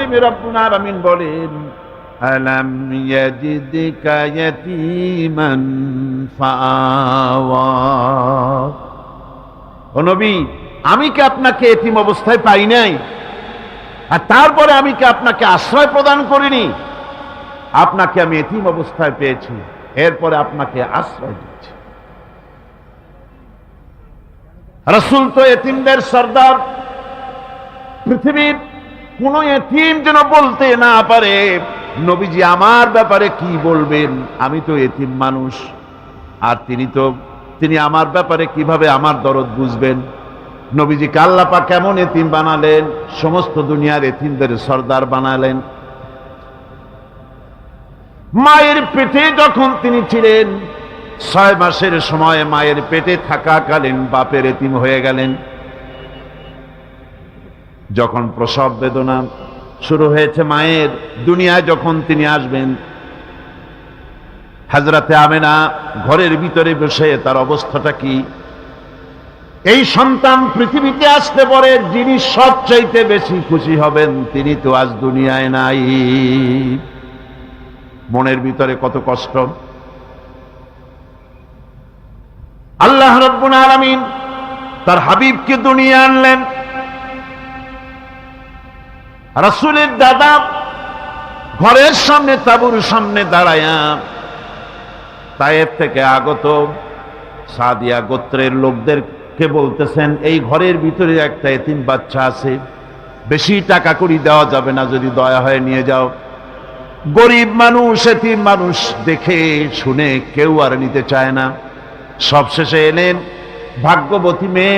হাবিব রব্বুল আলামিন বলেন, আলাম ইয়াজিদকা ইয়াতীমান ফাআওয়া। ও নবী, আমি কি আপনাকে এতিম অবস্থায় পাই নাই? আর তারপরে আমি কি আপনাকে আশ্রয় প্রদান করিনি? আপনাকে আমি এতিম অবস্থায় পেয়েছি, এরপরে আপনাকে আশ্রয় দিচ্ছি। রাসূল তো এতিমদের সর্দার। পৃথিবীর কোন এতিম যেন বলতে না পারে, নবীজি আমার ব্যাপারে কি বলবেন, আমি তো এতিম মানুষ, আর তিনি আমার ব্যাপারে কিভাবে আমার দরদ বুঝবেন। নবীজিকে আল্লাহ পাক কেমন এতিম বানালেন, সমস্ত দুনিয়ার এতিমদের সর্দার বানালেন। মায়ের পেটে যখন তিনি ছিলেন, 6 মাসের সময় মায়ের পেটে থাকাকালীন বাপের এতিম হয়ে গেলেন। যখন প্রসব বেদনা শুরু হয়েছে মায়ের, দুনিয়ায় যখন তিনি আসবেন, হযরতে আমেনা ঘরের ভিতরে বসে তার অবস্থাটা কি? এই সন্তান পৃথিবীতে আসতে পরে যিনি সবচাইতে বেশি খুশি হবেন, তিনি তো আজ দুনিয়ায় নাই। মনের ভিতরে কত কষ্ট। আল্লাহ রাব্বুল আলামিন তার হাবিবকে দুনিয়া আনলেন। রাসূলের দাদা ঘরের সামনে তাঁবুর সামনে দাঁড়ায়া তায়েফ থেকে আগত সাদিয়া গোত্রের লোকদেরকে বলতেছেন, এই ঘরের ভিতরে একটা এতিম বাচ্চা আছে, বেশি টাকা করি দেওয়া যাবে না, যদি দয়া হয় নিয়ে যাও। গরিব মানুষ, এতিম মানুষ দেখে শুনে কেউ আর নিতে চায় না। সবশেষে এলেন ভাগ্যবতী মেয়ে,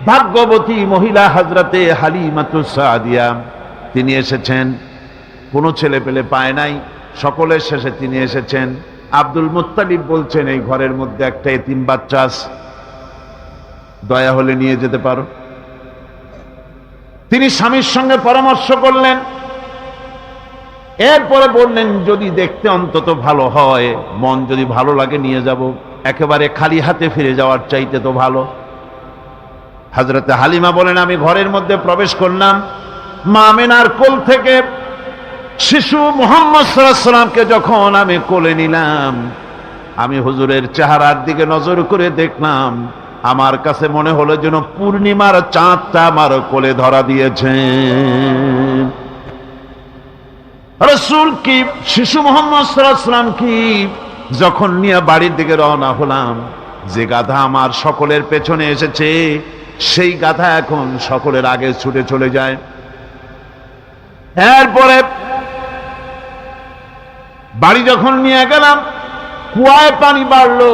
ভাগ্যবতী মহিলা হযরতে হালিমাতুস সাদিয়া। তিনি এসেছেন, কোনো ছেলে পেলে পায় নাই, সকলের শেষে তিনি এসেছেন। আব্দুল মুত্তালিব বলছেন, এই ঘরের মধ্যে একটা এতিম বাচ্চা আছে, দয়া হলে নিয়ে যেতে পারো। তিনি স্বামীর সঙ্গে পরামর্শ করলেন, এরপরে বললেন, যদি দেখতে অন্তত ভালো হয়, মন যদি ভালো লাগে নিয়ে যাব, একেবারে খালি হাতে ফিরে যাওয়ার চাইতে তো ভালো। হযরতে হালিমা বলেন, আমি ঘরের মধ্যে প্রবেশ করলাম, মা আমেনার কোল থেকে শিশু মুহাম্মদ সাল্লাল্লাহু আলাইহি ওয়াসাল্লামকে যখন আমি কোলে নিলাম, আমি হুজুরের চেহারার দিকে নজর করে দেখলাম, আমার কাছে মনে হলো যেন পূর্ণিমার চাঁদটা আমার কোলে ধরা দিয়েছে। রাসূল কি শিশু মুহাম্মদ সাল্লাল্লাহু আলাইহি ওয়াসাল্লাম কি যখন নিয়ে বাড়ির দিকে রওনা হলাম, যে গাধা আমার সকলের পেছনে এসেছে, সেই গাধা এখন সকলের আগে ছুটে চলে যায়। এরপরে বাড়ি যখন নিয়ে গেলাম, কুয়ায় পানি বাড়লো,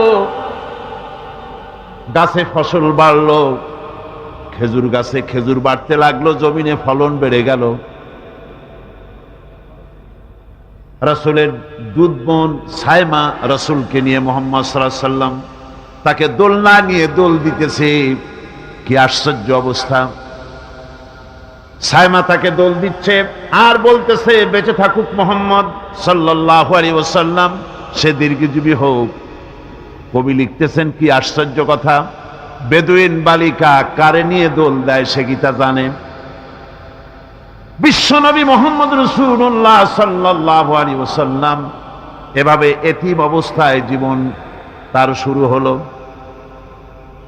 গাছে ফসল বাড়লো, খেজুর গাছে খেজুর বাড়তে লাগলো, জমিনে ফলন বেড়ে গেল। রাসূলের দুধ বোন সায়মা রাসূলকে নিয়ে মুহাম্মদ সাল্লাল্লাহু আলাইহি ওয়াসাল্লাম তাকে দোলনা নিয়ে দোল দিতেছে। কি আশ্চর্য অবস্থা! সায়মা তাকে দোল দিচ্ছে আর বলতেছে, বেঁচে থাকুক মুহাম্মদ সাল্লাল্লাহু আলাইহি ওয়াসাল্লাম, সে দীর্ঘজীবী হোক। কবি লিখতেছেন, কি আশ্চর্য কথা! বেদুইন বালিকা কারে নিয়ে দোল দেয় সে কি তা জানে? বিশ্বনবী মুহাম্মদ রাসূলুল্লাহ সাল্লাল্লাহু আলাইহি ওয়াসাল্লাম এভাবে এতিম অবস্থায় জীবন তার শুরু হলো।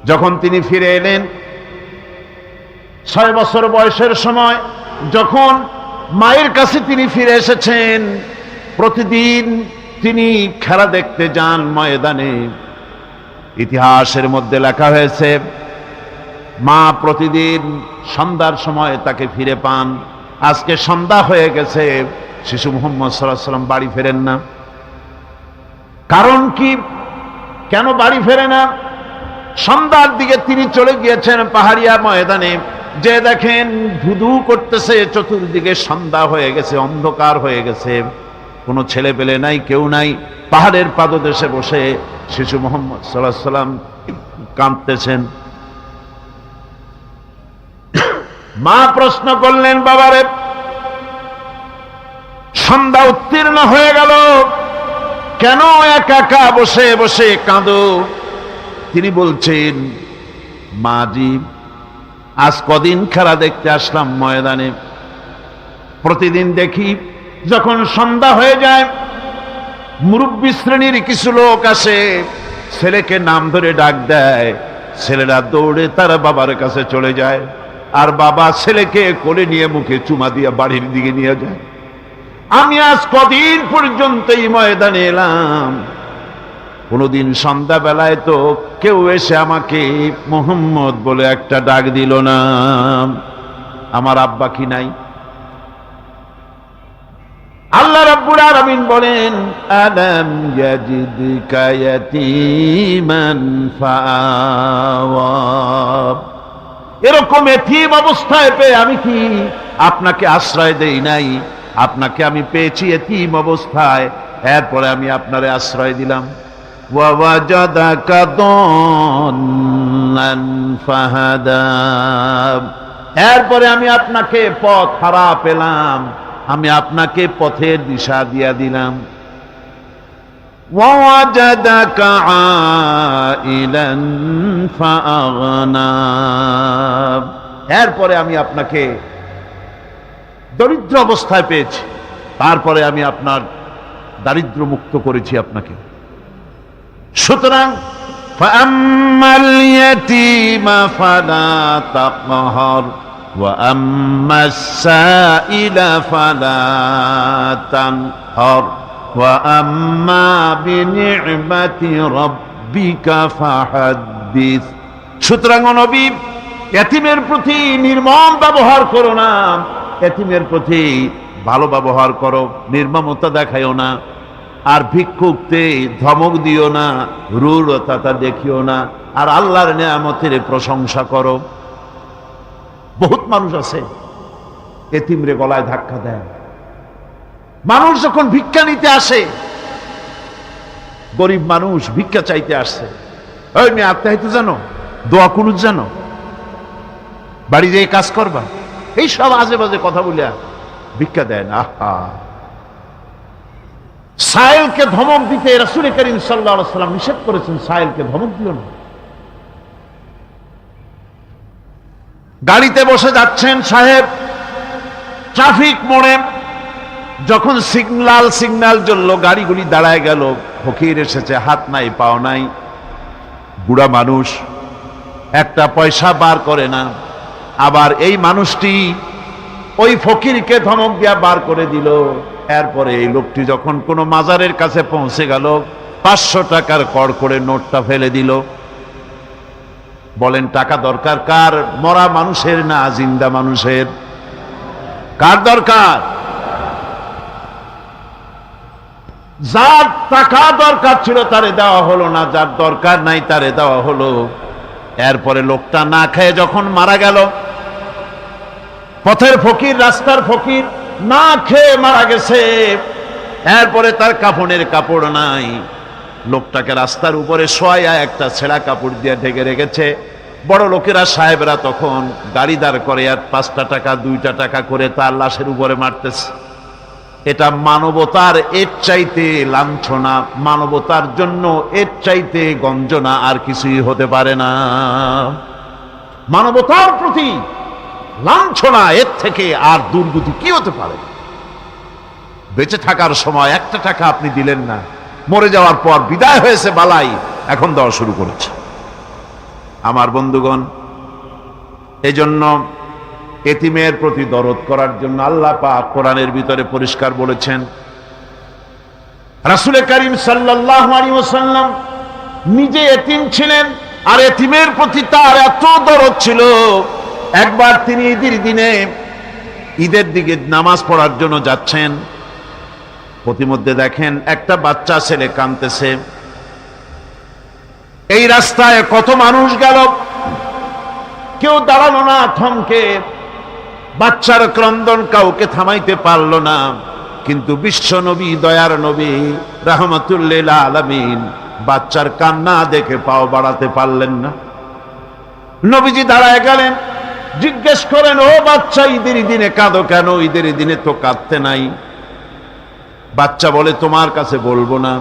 যখন তিনি ফিরে এলেন 6 বছর বয়সের সময়, যখন মায়ের কাছে তিনি ফিরে এসেছেন, প্রতিদিন তিনি খেলা দেখতে যান ময়দানে। ইতিহাসের মধ্যে লেখা হয়েছে, মা প্রতিদিন সন্ধ্যার সময় তাকে ফিরে পান। আজকে সন্ধ্যা হয়ে গেছে, শিশু মুহাম্মদ সাল্লাল্লাহু আলাইহি ওয়াসাল্লাম বাড়ি ফেরেন না। কারণ কি? কেন বাড়ি ফেরে না? সন্ধ্যার দিকে তিনি চলে গিয়েছেন পাহাড়িয়া ময়দানে, যে দেখেন ধুধু করতেছে চতুর্দিকে, সন্ধ্যা হয়ে গেছে, অন্ধকার হয়ে গেছে, কোনো ছেলে পেলে নাই, কেউ নাই। পাহাড়ের পাদদেশে বসে শিশু মুহাম্মদ সাল্লাল্লাহু আলাইহি ওয়াসাল্লাম কাঁদতেছেন। মা প্রশ্ন করলেন, বাবারে, সন্ধ্যা উত্তীর্ণ হয়ে গেল, কেন একা একা বসে বসে কাঁদো? তিনি বলছেন, মাজি, আজ কদিন খেলা দেখতে আসলাম ময়দানে, প্রতিদিন দেখি যখন সন্ধ্যা হয়ে যায় মুরব্বী শ্রেণীর কিছু লোক আসে, ছেলেকে নাম ধরে ডাক দেয়, ছেলেরা দৌড়ে তার বাবার কাছে চলে যায়, আর বাবা ছেলেকে কোলে নিয়ে মুখে চুমা দিয়ে বাড়ির দিকে নিয়ে যায়। আমি আজ কদিন পর্যন্ত এই ময়দানে এলাম, কোনদিন সন্ধ্যাবেলায় তো কেউ এসে আমাকে মোহাম্মদ বলে একটা ডাক দিল না। আমার আব্বা কি নাই? আল্লাহ রাব্বুল আলামিন বলেন, আলাম ইয়াজিদকা ইয়াতীমান ফাআওয়া। এরকম এতিম অবস্থায় পেয়ে আমি কি আপনাকে আশ্রয় দেই নাই? আপনাকে আমি পেয়েছি এতিম অবস্থায়, এরপরে আমি আপনারে আশ্রয় দিলাম। ওয়া ওয়াজাদাকা দাল্লান ফাহাদা। এরপরে আমি আপনাকে পথ হারা পেলাম, আমি আপনাকে পথের দিশা দিয়া দিলাম। ওয়া ওয়াজাদাকা আইলান ফাআগনা। এরপরে আমি আপনাকে দরিদ্র অবস্থায় পেয়েছি, তারপরে আমি আপনার দারিদ্র মুক্ত করেছি আপনাকে। সুতরাং ফাআম্মাল ইয়াতীমা ফালা তাকহার ওয়া আম্মাস সাইলা ফালা তানহার ওয়া আম্মা বিনি'মাতি রাব্বিকা ফাহাদ্দিস। সুতরাং নবী, এতিমের প্রতি নির্মম ব্যবহার করো না, এতিমের প্রতি ভালো ব্যবহার করো, নির্মমতা দেখাইও না। আর ভিক্ষুককে ধমক দিও না, রূঢ়তা দেখিও না, আর আল্লাহর নেয়ামতের প্রশংসা করো। বহুত মানুষ আছে এতিমরে গলায় ধাক্কা দেয়। মানুষ যখন ভিক্ষা নিতে আসে, গরিব মানুষ ভিক্ষা চাইতে আসছে, ওই মেয়ে আত্মাহিত জানো, দোয়া কুনুত জানো, বাড়ি যেয়ে কাজ করবা, এই সব আজে বাজে কথা বলিয়া ভিক্ষা দেয় না। আহা, সায়েলকে ধমক দিতে রাসূল করিম সাল্লাল্লাহু আলাইহি ওয়াসাল্লাম নিষেধ করেছেন, সায়েলকে ধমক দিও না। গাড়িতে বসে যাচ্ছেন সাহেব, ট্রাফিক মোড়ে যখন সিগন্যাল জ্বললো, গাড়িগুলি দাঁড়ায় গেল, ফকির এসেছে, হাত নাই পাও নাই, বুড়া মানুষ, একটা পয়সা বার করে না। আবার এই মানুষটি ওই ফকিরকে ধমক দিয়া বার করে দিল। এরপরে এই লোকটি যখন কোনো মাজারের কাছে পৌঁছে গেল, 500 টাকার কড় করে নোটটা ফেলে দিল। বলেন টাকা দরকার কার? মরা মানুষের না জিন্দা মানুষের? কার দরকার? যার টাকা দরকার ছিল তারে দেওয়া হলো না, যার দরকার নাই তারে দেওয়া হলো। এরপরে লোকটা না খেয়ে যখন মারা গেল, পথের ফকির, রাস্তার ফকির, না খেয়ে মারা গেছে। এরপরে তার কাফনের কাপড় নাই, লোকটাকে রাস্তার উপরে শোয়া একটা ছেঁড়া কাপড় দিয়ে ঢেকে রেখেছে। বড় লোকেরা, সাহেবরা তখন গাড়ি দাঁড় করে আর 5টা টাকা 2টা টাকা করে তার লাশের উপরে মারতেছে। এটা মানবতার এর চাইতে লাঞ্ছনা, মানবতার জন্য এর চাইতে গঞ্জনা আর কিছুই হতে পারে না। মানবতার প্রতি লাঞ্ছনা, এর থেকে আর দুর্গতি কি হতে পারে? বেঁচে থাকার সময় 1টা টাকা আপনি দিলেন না, মরে যাওয়ার পর বিদায় হয়েছে বালাই, এখন দেওয়া শুরু করেছে। আমার বন্ধুগণ, এজন্য এতিমের প্রতি দরদ করার জন্য আল্লাহ পাক কোরআনের ভিতরে পরিষ্কার বলেছেন। রাসূল করিম সাল্লাল্লাহু আলাইহি ওয়াসাল্লাম নিজে এতিম ছিলেন, আর এতিমের প্রতি তার এত দরদ ছিল, একবার তিনি ঈদের দিকে নামাজ পড়ার জন্য যাচ্ছেন, প্রতিমধ্যে দেখেন একটা বাচ্চা ছেলে কাঁদতেছে। এই রাস্তায় কত মানুষ গেল, কেউ দাঁড়ালো না, থমকে বাচ্চার ক্রন্দন কাউকে থামাইতে পারল না। কিন্তু বিশ্ব নবী, দয়ার নবী রাহমাতুল লিল আলামিন বাচ্চার কান্না দেখে পাও বাড়াতে পারলেন না। নবীজি দাঁড়ায় গেলেন, জিজ্ঞেস করেন, ও বাচ্চা, ঈদের দিনে কাঁদো কেন? ঈদের দিনে তো কাঁদতে নাই। বাচ্চা বলে, তোমার কাছে বলবো না,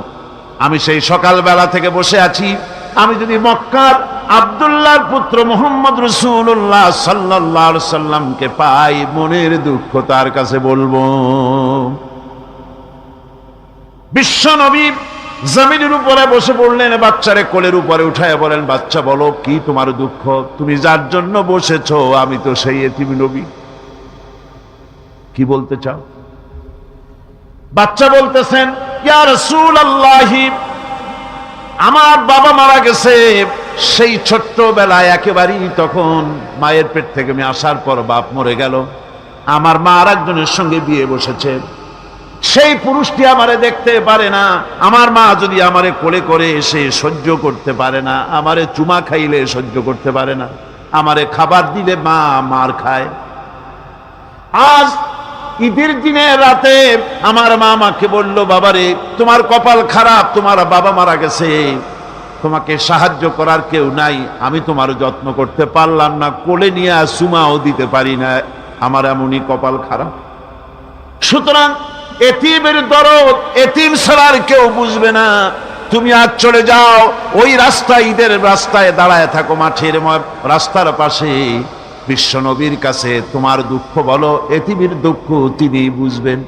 আমি সেই সকালবেলা থেকে বসে আছি, আমি যদি মক্কার আব্দুল্লাহর পুত্র মুহাম্মদ রাসূলুল্লাহ সাল্লাল্লাহু আলাইহি সাল্লামকে পাই, মনের দুঃখ তার কাছে বলবো। বিশ্ব নবী জমিনের উপরে বসে পড়লেন, বাচ্চারে কোলের উপরে উঠায় বলেন, বাচ্চা বলো কি তোমার দুঃখ, তুমি যার জন্য বসেছো আমি তো সেই এতিম নবী, কি বলতে চাও? বাচ্চা বলতেছেন, ইয়া রাসূলুল্লাহ, আমার বাবা মারা গেছে সেই ছোট্টবেলায়, একেবারেই তখন মায়ের পেট থেকে আমি আসার পর বাপ মরে গেল, আমার মা আর একজনের সঙ্গে বিয়ে বসেছে, সেই পুরুষটি আমারে দেখতে পারে না, আমার মা যদি আমারে কোলে করে এসে সহ্য করতে পারে না, আমারে চুমা খাইলে সহ্য করতে পারে না, আমারে খাবার দিলে মা মার খায়। আজ ঈদের দিনে রাতে আমার মা আমাকে বলল, বাবারে তোমার কপাল খারাপ, তোমার বাবা মারা গেছে, তোমাকে সাহায্য করার কেউ নাই, আমি তোমার যত্ন করতে পারলাম না, কোলে নিয়ে চুমাও দিতে পারি না, আমার এমনই কপাল খারাপ। সুতরাং এতিমের দরদ এতিম ছাড়ার কেউ বুঝবে না, তুমি আজ চলে যাও, ওই রাস্তায়, ঈদের রাস্তায় দাঁড়ায় থাকো, মাঠের রাস্তার পাশে, বিশ্ব নবীর কাছে তোমার দুঃখ বলো, এতিমের দুঃখ তিনি বুঝবেন।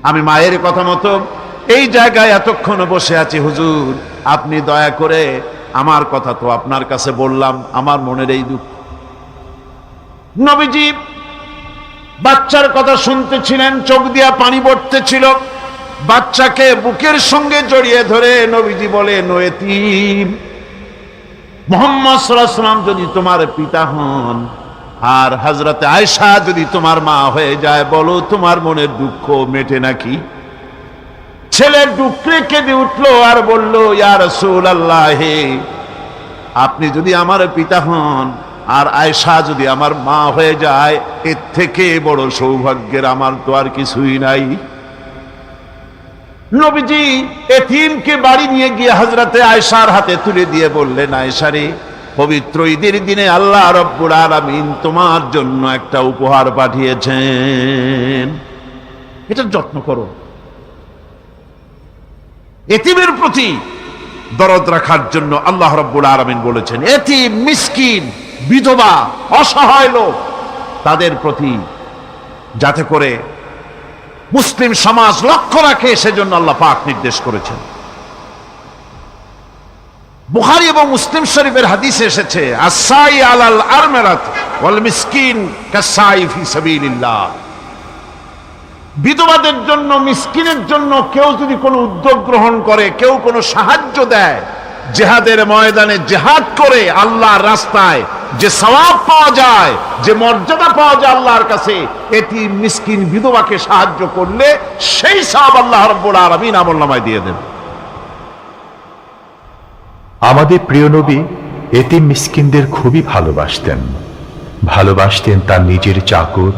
আমি মায়ের কথা মতো এই জায়গায় এতক্ষণ বসে আছি, হুজুর আপনি দয়া করে, আমার কথা তো আপনার কাছে বললাম, আমার মনের এই দুঃখ। নবীজি বাচ্চার কথা শুনতেছিলেন, চোখ দিয়া পানি পড়তেছিল, বাচ্চাকে বুকের সঙ্গে জড়িয়ে ধরে নবীজি বলেন, ও এতিম, মুহাম্মদ সাল্লাল্লাহু আলাইহি ওয়াসাল্লাম যদি তোমার পিতা হন আর হযরতে আয়েশা যদি তোমার মা হয়ে যায়, বলো তোমার মনের দুঃখ মেটে নাকি? ছেলে ডুকরে কেঁদে উঠলো আর বলল, ইয়া রাসূলুল্লাহ, আপনি যদি আমার পিতা হন আর আয়েশা যদি আমার মা হয়ে যায়, এর থেকে বড় সৌভাগ্যের আমার তো আর কিছুই নাই। নবীজি এতিমকে বাড়ি নিয়ে গিয়ে হযরতে আয়েশার হাতে তুলে দিয়ে বললেন, আয়েশা রে, পবিত্র ঈদের দিনে আল্লাহ রব্বুল আলামিন তোমার জন্য একটা উপহার পাঠিয়েছেন, এটা যত্ন করো। এতিমের প্রতি দরদ রাখার জন্য আল্লাহ রব্বুল আলামিন বলেছেন, এতিম, মিসকিন, বিধবা, অসহায় লোক, তাদের প্রতি যাতে করে মুসলিম সমাজ লক্ষ্য রাখে, সেজন্য আল্লাহ পাক নির্দেশ করেছেন। বুখারী এবং মুসলিম শরীফের হাদিসে এসেছে, আস-সাই আলাল আরমালাত ওয়াল মিসকিন কাস-সাই ফি সাবিলিল্লাহ, বিধবাদের জন্য, মিসকিনের জন্য কেউ যদি কোনো উদ্যোগ গ্রহণ করে, কেউ কোনো সাহায্য দেয়, জিহাদের ময়দানে জিহাদ করে আল্লাহর রাস্তায় যে সওয়াব পাওয়া যায়, যে মর্যাদা পাওয়া যায় আল্লাহর কাছে, এতিম, মিসকিন, বিধবাকে সাহায্য করলে সেই সওয়াব আল্লাহ রাব্বুল আলামিন আমলনামায় দিয়ে দেন। আমাদের প্রিয় নবী এতিম মিসকিনদের খুবই ভালোবাসতেন তার নিজের চাকর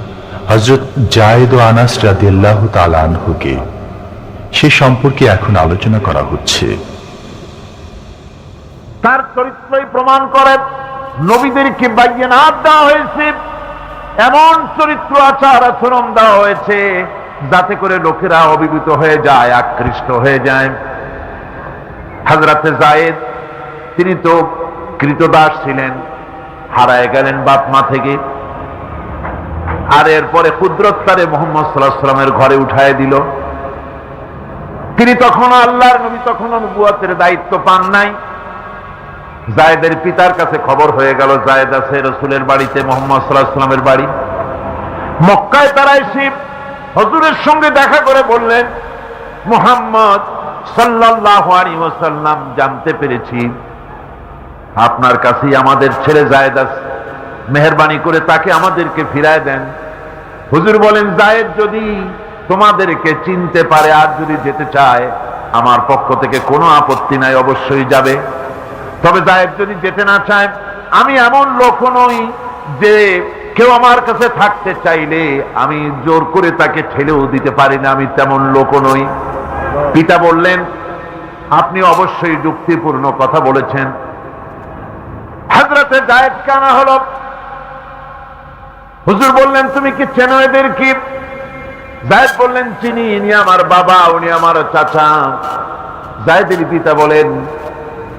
হযরত যায়েদ ও আনাস রাদিয়াল্লাহু তাআলা আনহুকে। সে সম্পর্কে এখন আলোচনা করা হচ্ছে। তার চরিত্রই প্রমাণ করে, নবীদেরকে বায়নাত দেওয়া হয়েছে, এমন চরিত্র আচার আচরণ দেওয়া হয়েছে যাতে করে লোকেরা অভিভূত হয়ে যায়, আকৃষ্ট হয়ে যায়। হযরতে যায়েদ, তিনি তো কৃতদাস ছিলেন, হারায় গেলেন বাপ মা থেকে, আর এরপরে কুদরত তারে মুহাম্মদ সাল্লাল্লাহু আলাইহি ওয়াসাল্লামের ঘরে উঠায় দিল। তিনি তখন আল্লাহর নবী, তখনও নবুয়তের দায়িত্ব পান নাই। যায়েদের পিতার কাছে খবর হয়ে গেল, যায়েদ আছে রাসূলের বাড়িতে, মুহাম্মদ সাল্লাল্লাহু আলাইহি ওয়াসাল্লামের বাড়ি। মক্কায় তারা এসে হুজুরের সঙ্গে দেখা করে বললেন, মুহাম্মদ সাল্লাল্লাহু আলাইহি ওয়াসাল্লাম, জানতে পেরেছি আপনার কাছেই আমাদের ছেলে যায়েদ আছে, মেহেরবানি করে তাকে আমাদেরকে ফিরায় দেন। হুজুর বলেন, যায়েদ যদি তোমাদেরকে চিনতে পারে আর যদি যেতে চায়, আমার পক্ষ থেকে কোনো আপত্তি নাই, অবশ্যই যাবে। তবে যায়েদ যদি যেতে না চায়, আমি এমন লোক নই যে কেউ আমার কাছে থাকতে চাইলে আমি জোর করে তাকে ঠেলেও দিতে পারি না, আমি তেমন লোক নই। পিতা বললেন, আপনি অবশ্যই যুক্তিপূর্ণ কথা বলেছেন। হযরতে যায়েদ কানা হলো। হুজুর বললেন, তুমি কি চেনো এদের? কি? যায়েদ বললেন, চিনি, ইনি আমার বাবা, উনি আমার চাচা। যায়েদের পিতা বলেন,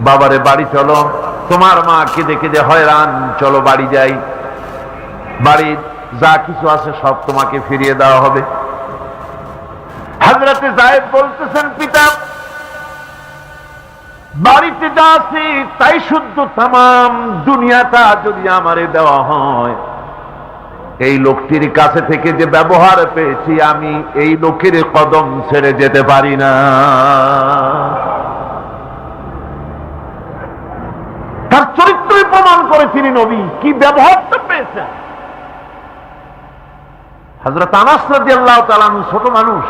বাবারে বাড়ি চলো, তোমার মা কেঁদে কেঁদে হয়রান, চলো বাড়ি যাই, বাড়ির যা কিছু আছে সব তোমাকে ফিরিয়ে দেওয়া হবে। হযরতে যায়েদ বলতেছেন, পিতা বাড়িতে যা আছে তাই শুদ্ধ, তামাম দুনিয়াটা যদি আমারে দেওয়া হয়, এই লোকটির কাছে থেকে যে ব্যবহার পেয়েছি আমি এই লোকের কদম ছেড়ে যেতে পারি না। তার চরিত্রই প্রমাণ করে তিনি নবী, কি ব্যবহারটা পেয়েছেন। হযরত আনাস রাদিয়াল্লাহু তাআলা আনহু ছোট মানুষ,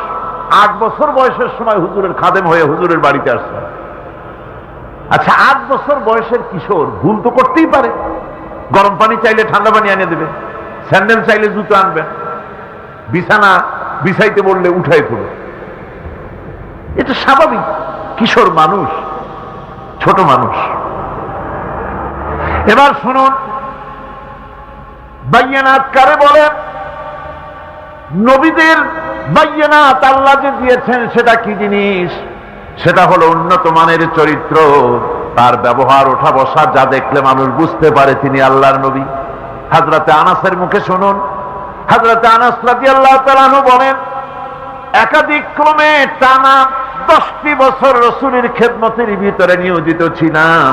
8 বছর বয়সের সময় হুজুরের খাদেম হয়ে হুজুরের বাড়িতে আসছেন। আচ্ছা, 8 বছর বয়সের কিশোর ভুল তো করতেই পারে, গরম পানি চাইলে ঠান্ডা পানি এনে দেবে, স্যান্ডেল চাইলে জুতো আনবেন, বিছানা বিছাইতে বললে উঠাই পড়বে, এটা স্বাভাবিক। কিশোর মানুষ, ছোট মানুষ। এবার শুনুন, বাইয়ানাত কারে বলেন? নবীদের বাইয়ানাত আল্লাহ যে দিয়েছেন সেটা কি জিনিস? সেটা হলো উন্নত মানের চরিত্র, তার ব্যবহার ওঠা বসা যা দেখলে মানুষ বুঝতে পারে তিনি আল্লাহর নবী। হযরতে আনাসের মুখে শুনুন, হযরতে আনাস রাদিয়াল্লাহু তাআলা আনহু বলেন, একাধিক ক্রমে টানা 10টি বছর রাসূলের খেদমতের ভিতরে নিয়োজিত ছিলাম।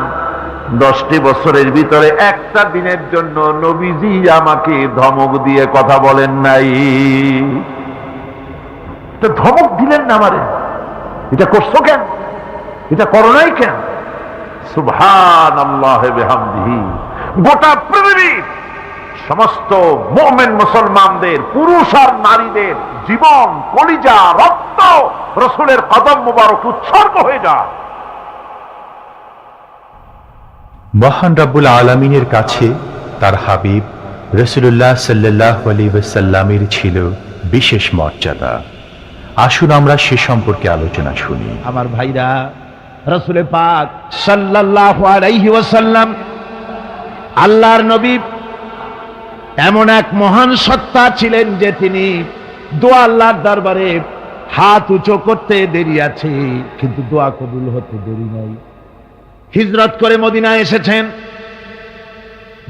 10টি বছরের ভিতরে একটা দিনের জন্য নবীজি আমাকে ধমক দিয়ে কথা বলেন নাই। তো ধমক দিলেন না আমারে, এটা করছো কেন, এটা করো নাই কেন? সুবহানাল্লাহি বিহামদিহি। গোটা পৃথিবীর সমস্ত মুমিন মুসলমানদের, পুরুষ আর নারীদের জীবন, কলিজা, রক্ত রাসূলের কদম মোবারক উৎসর্গ হয়ে যায়। মহান রব্বুল আলামিনের কাছে তার হাবিব রাসূলুল্লাহ সাল্লাল্লাহু আলাইহি ওয়াসাল্লামের ছিল বিশেষ মর্যাদা। আসুন আমরা সে সম্পর্কে আলোচনা শুনি। আমার ভাইরা, রাসূল পাক সাল্লাল্লাহু আলাইহি ওয়াসাল্লাম আল্লাহর নবী এমন এক মহান সত্তা ছিলেন যে তিনি দোয়া আল্লাহর দরবারে হাত উঁচু করতে দেরি আছে, কিন্তু দোয়া কবুল হতে দেরি নাই। হিজরত করে মদিনায় এসেছেন,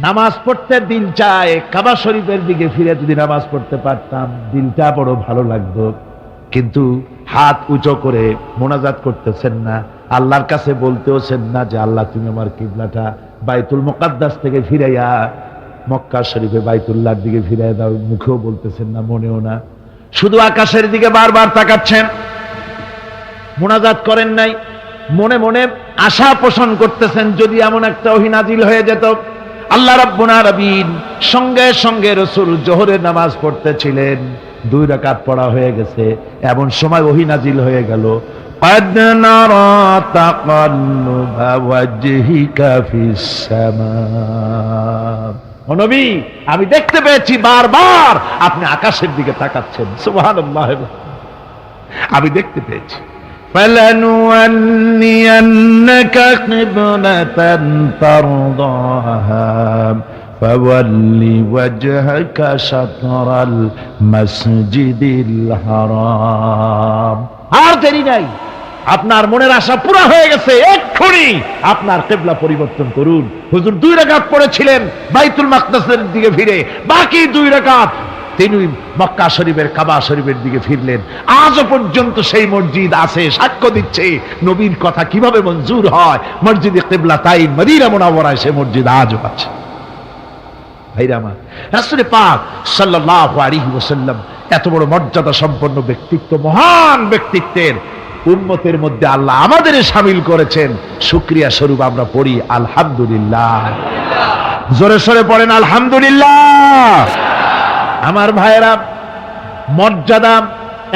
নামাজ পড়তে দিল চায়, কাবা শরীফের দিকে ফিরে যদি নামাজ পড়তে পারতাম দিলটা বড় ভালো লাগতো, কিন্তু হাত উঁচু করে মোনাজাত করতেছেন না, আল্লাহর কাছে বলতেওছেন না যে আল্লাহ তুমি আমার কিবলাটা বাইতুল মুকাদ্দাস থেকে ফিরাইয়া মক্কা শরীফে বাইতুল্লাহর দিকে ফিরাইয়া দাও, মুখেও বলতেছেন না, মনেও না, শুধু আকাশের দিকে বারবার তাকাচ্ছেন, মোনাজাত করেন নাই। মনে মনে আশা পোষণ করতেছেন যদি এমন একটা ওহী নাজিল হয়ে যেত। আল্লাহ রাব্বুল আলামিন সঙ্গে সঙ্গে রাসূল জোহরের নামাজ পড়তেছিলেন, 2 রাকাত পড়া হয়ে গেছে, এমন সময় ওহী নাজিল হয়ে গেল, قد نرى تقلب وجهك في السماء। ও নবী, আমি দেখতে পেয়েছি বারবার আপনি আকাশের দিকে তাকাচ্ছেন। সুবহানাল্লাহ, আমি দেখতে পেয়েছি। فلنولينك قبلة ترضاها فول وجهك شطر المسجد الحرام। আর দেরি নাই, আপনার মনের আশা পুরা হয়ে গেছে, এক্ষুনি আপনার কিবলা পরিবর্তন করুন। হুজুর 2 রাকাত পড়েছিলেন বাইতুল মাকদাসের দিকে ফিরে, বাকি 2 রাকাত তিনি মক্কা শরীফের কাবা শরীফের দিকে ফিরলেন। আজও পর্যন্ত সেই মসজিদ আছে, সাক্ষ্য দিচ্ছে নবীর কথা কিভাবে মঞ্জুর হয়। মসজিদে কিবলাতাইন মদিনা মুনাওয়ারায় সেই মসজিদ আজও আছে। ভাইরা আমার, রাসূল পাক সাল্লাল্লাহু আলাইহি ওয়াসাল্লাম এত বড় মর্যাদা সম্পন্ন ব্যক্তিত্ব, মহান ব্যক্তিত্বের উম্মতের মধ্যে আল্লাহ আমাদের শামিল করেছেন। শুকরিয়া স্বরূপ আমরা পড়ি আলহামদুলিল্লাহ। জোরে সোরে পড়েন আলহামদুলিল্লাহ। আমার ভাইরা, মর্যাদা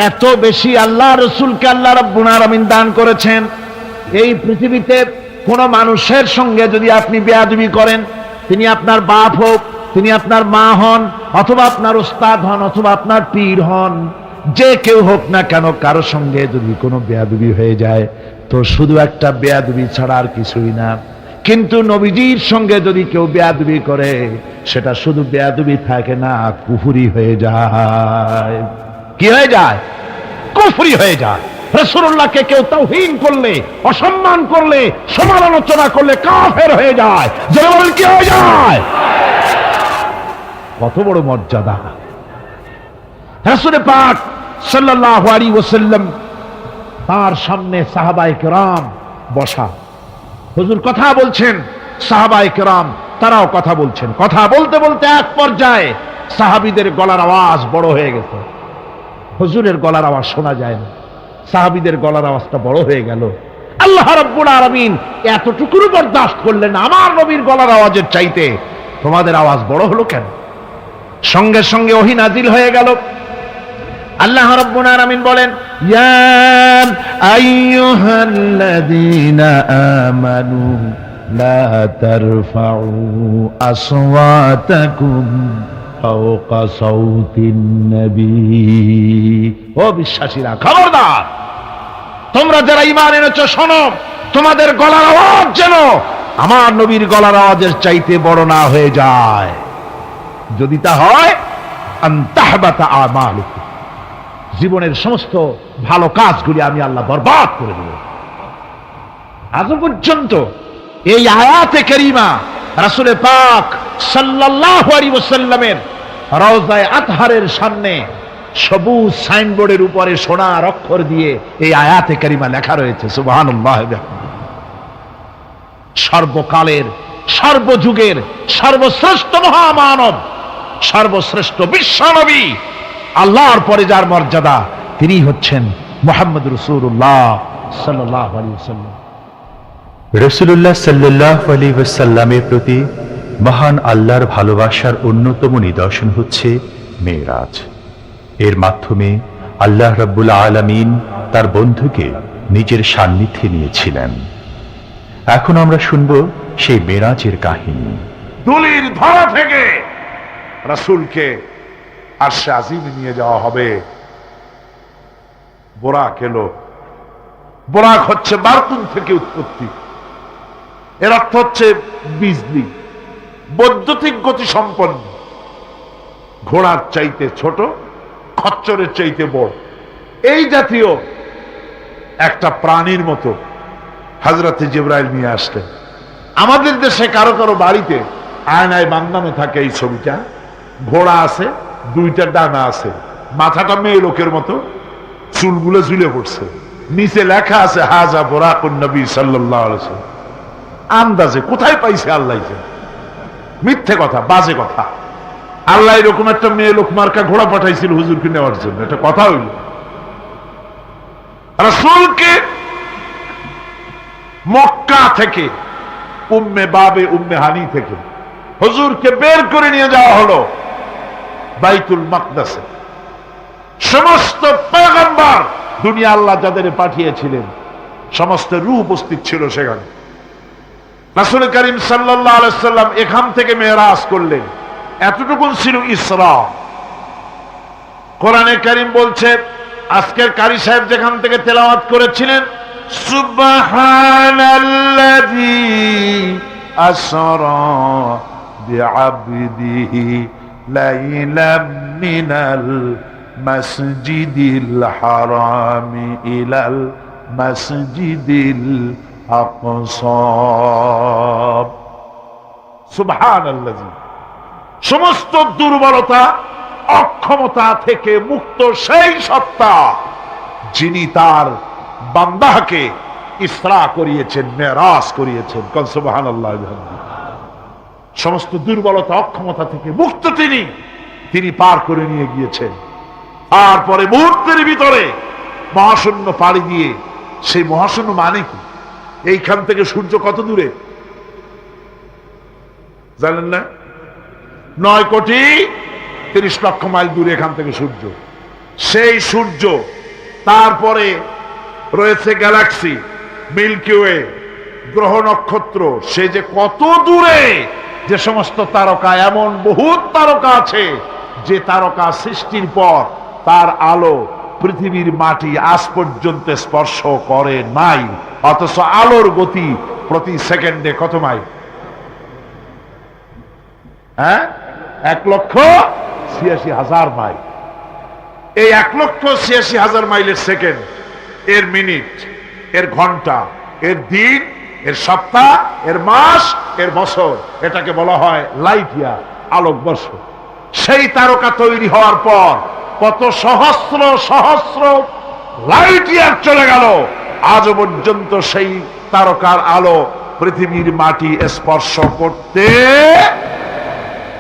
এত বেশি আল্লাহ রাসূলকে আল্লাহ রাব্বুল আলামিন দান করেছেন। এই পৃথিবীতে কোন মানুষের সঙ্গে যদি আপনি বেয়াদবি করেন, তিনি আপনার বাপ হোক, তিনি আপনার মা হন, অথবা আপনার উস্তাদ হন, অথবা আপনার পীর হন, যে কেউ হোক না কেন, কারো সঙ্গে যদি কোনো বেয়াদবি হয়ে যায় তো শুধু একটা বেয়াদবি ছাড়া আর কিছুই না। কিন্তু নবীজির সঙ্গে যদি কেউ বেয়াদবি করে, সেটা শুধু বেয়াদবি থাকে না, কুফরি হয়ে যায়। কি হয়ে যায়? কুফরি হয়ে যায়। রাসূলুল্লাহকে কেউ তাওহীন করলে, অসম্মান করলে, সমালোচনা করলে কাফের হয়ে যায়। যেমন কি হয়ে যায়? কত বড় মর্যাদা! রাসূল পাক সাল্লাল্লাহু আলাইহি ওয়াসাল্লাম তার সামনে সাহাবায়ে কেরাম বসা, হুজুর কথা বলছেন, সাহাবায়ে কেরাম তারাও কথা বলছেন। কথা বলতে বলতে এক পর্যায়ে সাহাবীদের গলার আওয়াজ বড় হয়ে গেছে। হুজুরের গলার আওয়াজ শোনা যায় না, সাহাবীদের গলার আওয়াজটা বড় হয়ে গেল। আল্লাহ রাব্বুল আলামিন এতটুকুর বরদাস্ত করলেন, আমার নবীর গলার আওয়াজের চাইতে তোমাদের আওয়াজ বড় হলো কেন? সঙ্গে সঙ্গে ওহী নাজিল হয়ে গেল। আল্লাহ রাব্বুল আলামিন বলেন, ইয়া আইয়ুহাল্লাযীনা আমানু লা তারফাউ আসওয়াতাকুম ফাওকা সাওতিন নবী। ও বিশ্বাসীরা, খবরদার, তোমরা যারা ঈমান এনেছো শোনো, তোমাদের গলার আওয়াজ যেন আমার নবীর গলার আওয়াজের চাইতে বড় না হয়ে যায়। যদি তা হয়, আনতাহবাতা আমালুকুম, জীবনের সমস্ত ভালো কাজগুলি আমি আল্লাহ বরবাদ করে দেব। আজ পর্যন্ত এই আয়াতে কারিমা রাসূল পাক সাল্লাল্লাহু আলাইহি ওয়াসাল্লামের রওজায়ে আতহারের সামনে সবুজ সাইনবোর্ডের উপরে সোনার অক্ষর দিয়ে এই আয়াতে কারিমা লেখা রয়েছে, সুবহানাল্লাহ। সর্বকালের, সর্বযুগের সর্বশ্রেষ্ঠ মহামানব, সর্বশ্রেষ্ঠ বিশ্বনবী, আল্লাহর পরে যার মর্যাদা, তিনি হচ্ছেন মুহাম্মদ রাসূলুল্লাহ সাল্লাল্লাহু আলাইহি ওয়াসাল্লাম। রাসূলুল্লাহ সাল্লাল্লাহু আলাইহি ওয়াসাল্লামের প্রতি মহান আল্লাহর ভালোবাসার অন্যতম নিদর্শন হচ্ছে মেরাজ। এর মাধ্যমে আল্লাহ রাব্বুল আলামিন তার বন্ধুকে নিজের সান্নিধ্যে নিয়েছিলেন। এখন আমরা শুনব সেই মেরাজের কাহিনী। দুলির ধরা থেকে রাসূলকে আরশে আজিমে নিয়ে যাওয়া হবে। বোরাক এলো। বোরাক হচ্ছে বারকুন থেকে উৎপত্তি। এর অর্থ হচ্ছে বিজলি, বৈদ্যুতিক গতি সম্পন্ন, ঘোড়ার চাইতে ছোট, খচ্চরের চাইতে বড়, এই জাতীয় একটা প্রাণীর মতো হযরতে জিবরাইল নিয়ে আসলেন। আমাদের দেশে কারো কারো বাড়িতে আয়নায় বান্দানো থাকে এই ছবিটা। ঘোড়া আছে, দুইটা ডানা আছে, মাথাটা মেয়ে লোকের মতো, চুলগুলো ঝুলে পড়ছে, নিচে লেখা আছে হাজা বুরাকুন নবী সাল্লাল্লাহু আলাইহি ওয়াসাল্লাম। আন্দাজে কোথায় পাইছে আল্লাহ, মিথ্যে কথা, বাজে কথা। আল্লাহ এরকম একটা মেয়ে লোক মার্কা ঘোড়া পাঠাইছিল হুজুরকে নেওয়ার জন্য, এটা কথা হইল? রাসূলকে মক্কা থেকে, উম্মে হানি থেকে হুজুরকে বের করে নিয়ে যাওয়া হলো বাইতুল মাকদাসে। সমস্ত পয়গম্বর, দুনিয়া আল্লাহ যাদের পাঠিয়েছিলেন, সমস্ত রূহ উপস্থিত ছিল সেখানে। রাসূল করিম সাল্লাল্লাহু আলাইহি ওয়াসাল্লাম এখান থেকে মেরাজ করলেন। এতটুকুন ছিল ইসরা। কোরআনে কারীম বলছে, আজকের কারি সাহেব যেখান থেকে তেলাওয়াত করেছিলেন, সুবহানাল্লাযী আসরা বিআবদিহি লাইলাম মিনাল মাসজিদিল হারামি ইলাল মাসজিদিল আকসা। সুবহানাল্লাযী, সমস্ত দুর্বলতা, অক্ষমতা থেকে মুক্ত সেই সত্তা যিনি তার বান্দাকে ইসরা করিয়েছেন, মেরাজ করিয়েছেন। কোন সুবহানাল্লাহ। সমস্ত দুর্বলতা, অক্ষমতা থেকে মুক্ত তিনি পার করে নিয়ে গিয়েছেন। আর পরে মুহূর্তের ভিতরে মহাশূন্য পাড়ি দিয়ে, সেই মহাশূন্য মানে কি? এইখান থেকে সূর্য কত দূরে জানেন না? 9,30,00,000 মাইল দূরে এখান থেকে সূর্য। সেই সূর্য, তারপরে রয়েছে গ্যালাক্সি, মিল্কি ওয়ে, গ্রহ নক্ষত্র, সে যে কত দূরে, যে সমস্ত তারকা, এমন বহুত তারকা আছে যে তারকা সৃষ্টির পর তার আলো পৃথিবীর মাটি আজ পর্যন্ত স্পর্শ করে নাই, অথচ আলোর গতি প্রতি সেকেন্ডে কত মাইল? 1,86,000 মাইল। এই 1,86,000 মাইলের সেকেন্ড এর মিনিট, এর ঘন্টা, এর দিন, এর সপ্তাহ, এর মাস, এর বছর, এটাকে বলা হয় লাইট ইয়ার, আলোকবর্ষ। সেই তারকা তৈরি হওয়ার পর কত সহস্র সহস্র লাইট ইয়ার চলে গেল, আজও পর্যন্ত সেই তারকার আলো পৃথিবীর মাটি স্পর্শ করতে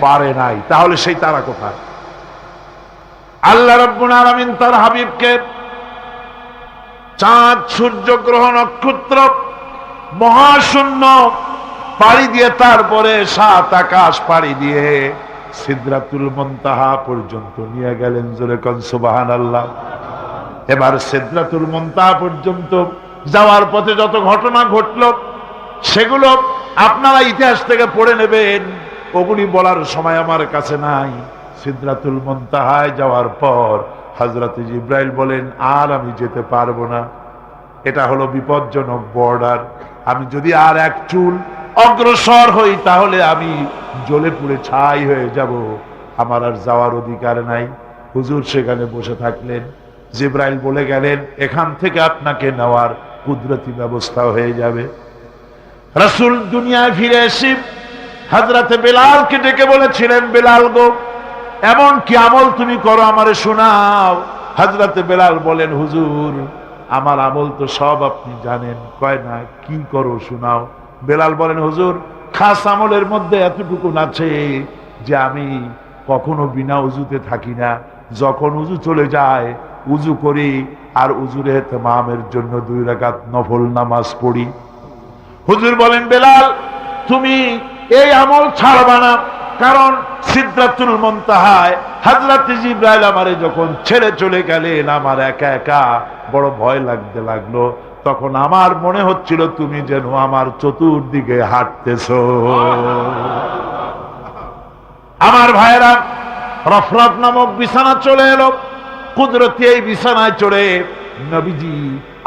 পারে নাই। তাহলে সেই তারা কোথায়? আল্লাহ রাব্বুল আলামিন তার হাবিবকে চাঁদ, সূর্য, গ্রহ, নক্ষত্র, মহাশূন্য পাড়ি দিয়ে, তারপরে সাত আকাশ পাড়ি দিয়ে সিদরাতুল মুনতাহা পর্যন্ত নিয়ে গেলেন। জোরে কোন সুবহানাল্লাহ। এবার সিদরাতুল মুনতাহা পর্যন্ত যাওয়ার পথে যত ঘটনা ঘটলো সেগুলো আপনারা ইতিহাস থেকে পড়ে নেবেন, ওগুলি বলার সময় আমার কাছে নাই। সিদরাতুল মুনতাহায় যাওয়ার পর হযরত জিবরাইল বলেন, আর আমি যেতে পারবো না, এটা হলো বিপজ্জনক বর্ডার। আমি যদি আর এক চুল অগ্রসর হই তাহলে আমি জ্বলে পুড়ে ছাই হয়ে যাব, আমার আর যাওয়ার অধিকার নাই। হুজুর সেখানে বসে থাকলেন। জিবরাইল বলে গেলেন, এখান থেকে আপনাকে নেওয়ার কুদরতি ব্যবস্থা হয়ে যাবে। রাসূল দুনিয়ায় ফিরে এসে হযরতে বেলালকে ডেকে বলেছিলেন, বেলাল গো, এমন কি আমল তুমি করো আমারে শোনাও। হযরতে বেলাল বলেন, হুজুর আমার আমল তো সব আপনি জানেন। কয় না, কি করো শোনাও। বেলাল বলেন, হুজুর খাস আমলের মধ্যে এতটুকু আছে যে আমি কখনো বিনা উজুতে থাকি না, যখন উজু চলে যায় উজু করি, আর উজুর ইহতিমামের জন্য 2 রাকাত নফল নামাজ পড়ি। হুজুর বলেন, বেলাল তুমি এই আমল ছাড়বা না, কারণ সিদরাতুল মুনতাহায় হযরত জিবরাইল আমারে যখন ছেড়ে চলে গেলেন, আমার একা একা বড় ভয় লাগতে লাগলো। তখন আমার মনে হচ্ছিল তুমি যেন আমার চতুর্দিকে হাঁটতেছো। আমার ভাইয়েরা, রফরফ নামক বিছানা চলে এলো। কুদরতি এই বিছানায় চড়ে নবীজি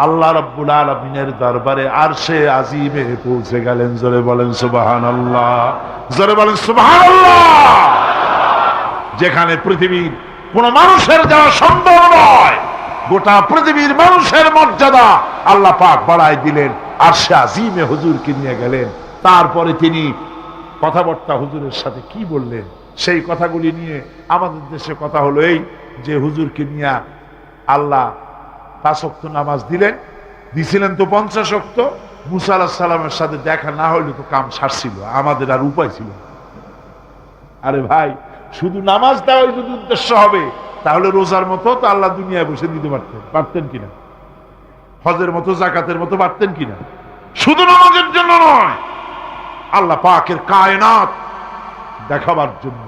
আল্লাহ রাব্বুল আলামিনের দরবারে আরশে আজিমে পৌঁছে গেলেন। জোরে বলেন সুবহানাল্লাহ, জোরে বলেন সুবহানাল্লাহ। যেখানে পৃথিবীর কোন মানুষের যাওয়া সম্ভব নয়, গোটা পৃথিবীর মানুষের মর্যাদা আল্লাহ পাক বাড়ায় দিলেন, আরশে আজিমে হুজুরকে নিয়ে গেলেন। তারপরে তিনি কথাবার্তা হুজুরের সাথে কি বললেন, সেই কথাগুলি নিয়ে আমাদের দেশে কথা হলো এই যে হুজুরকে নিয়ে আল্লাহ 5 ওয়াক্ত নামাজ দিছিলেন তো 50 ওয়াক্ত। মুসা আলাইহিস সালামের সাথে দেখা না হইলে তো কাম সারছিল, আমাদের আর উপায় ছিল। আরে ভাই, শুধু নামাজ দেওয়াই যদি উদ্দেশ্য হবে তাহলে রোজার মতো তো আল্লাহ দুনিয়ায় বসে দিতে পারতেন কিনা, হজের মতো জাকাতের মতো পারতেন কিনা। শুধু নামাজের জন্য নয়, আল্লাহ পাকের কায়নাত দেখাবার জন্য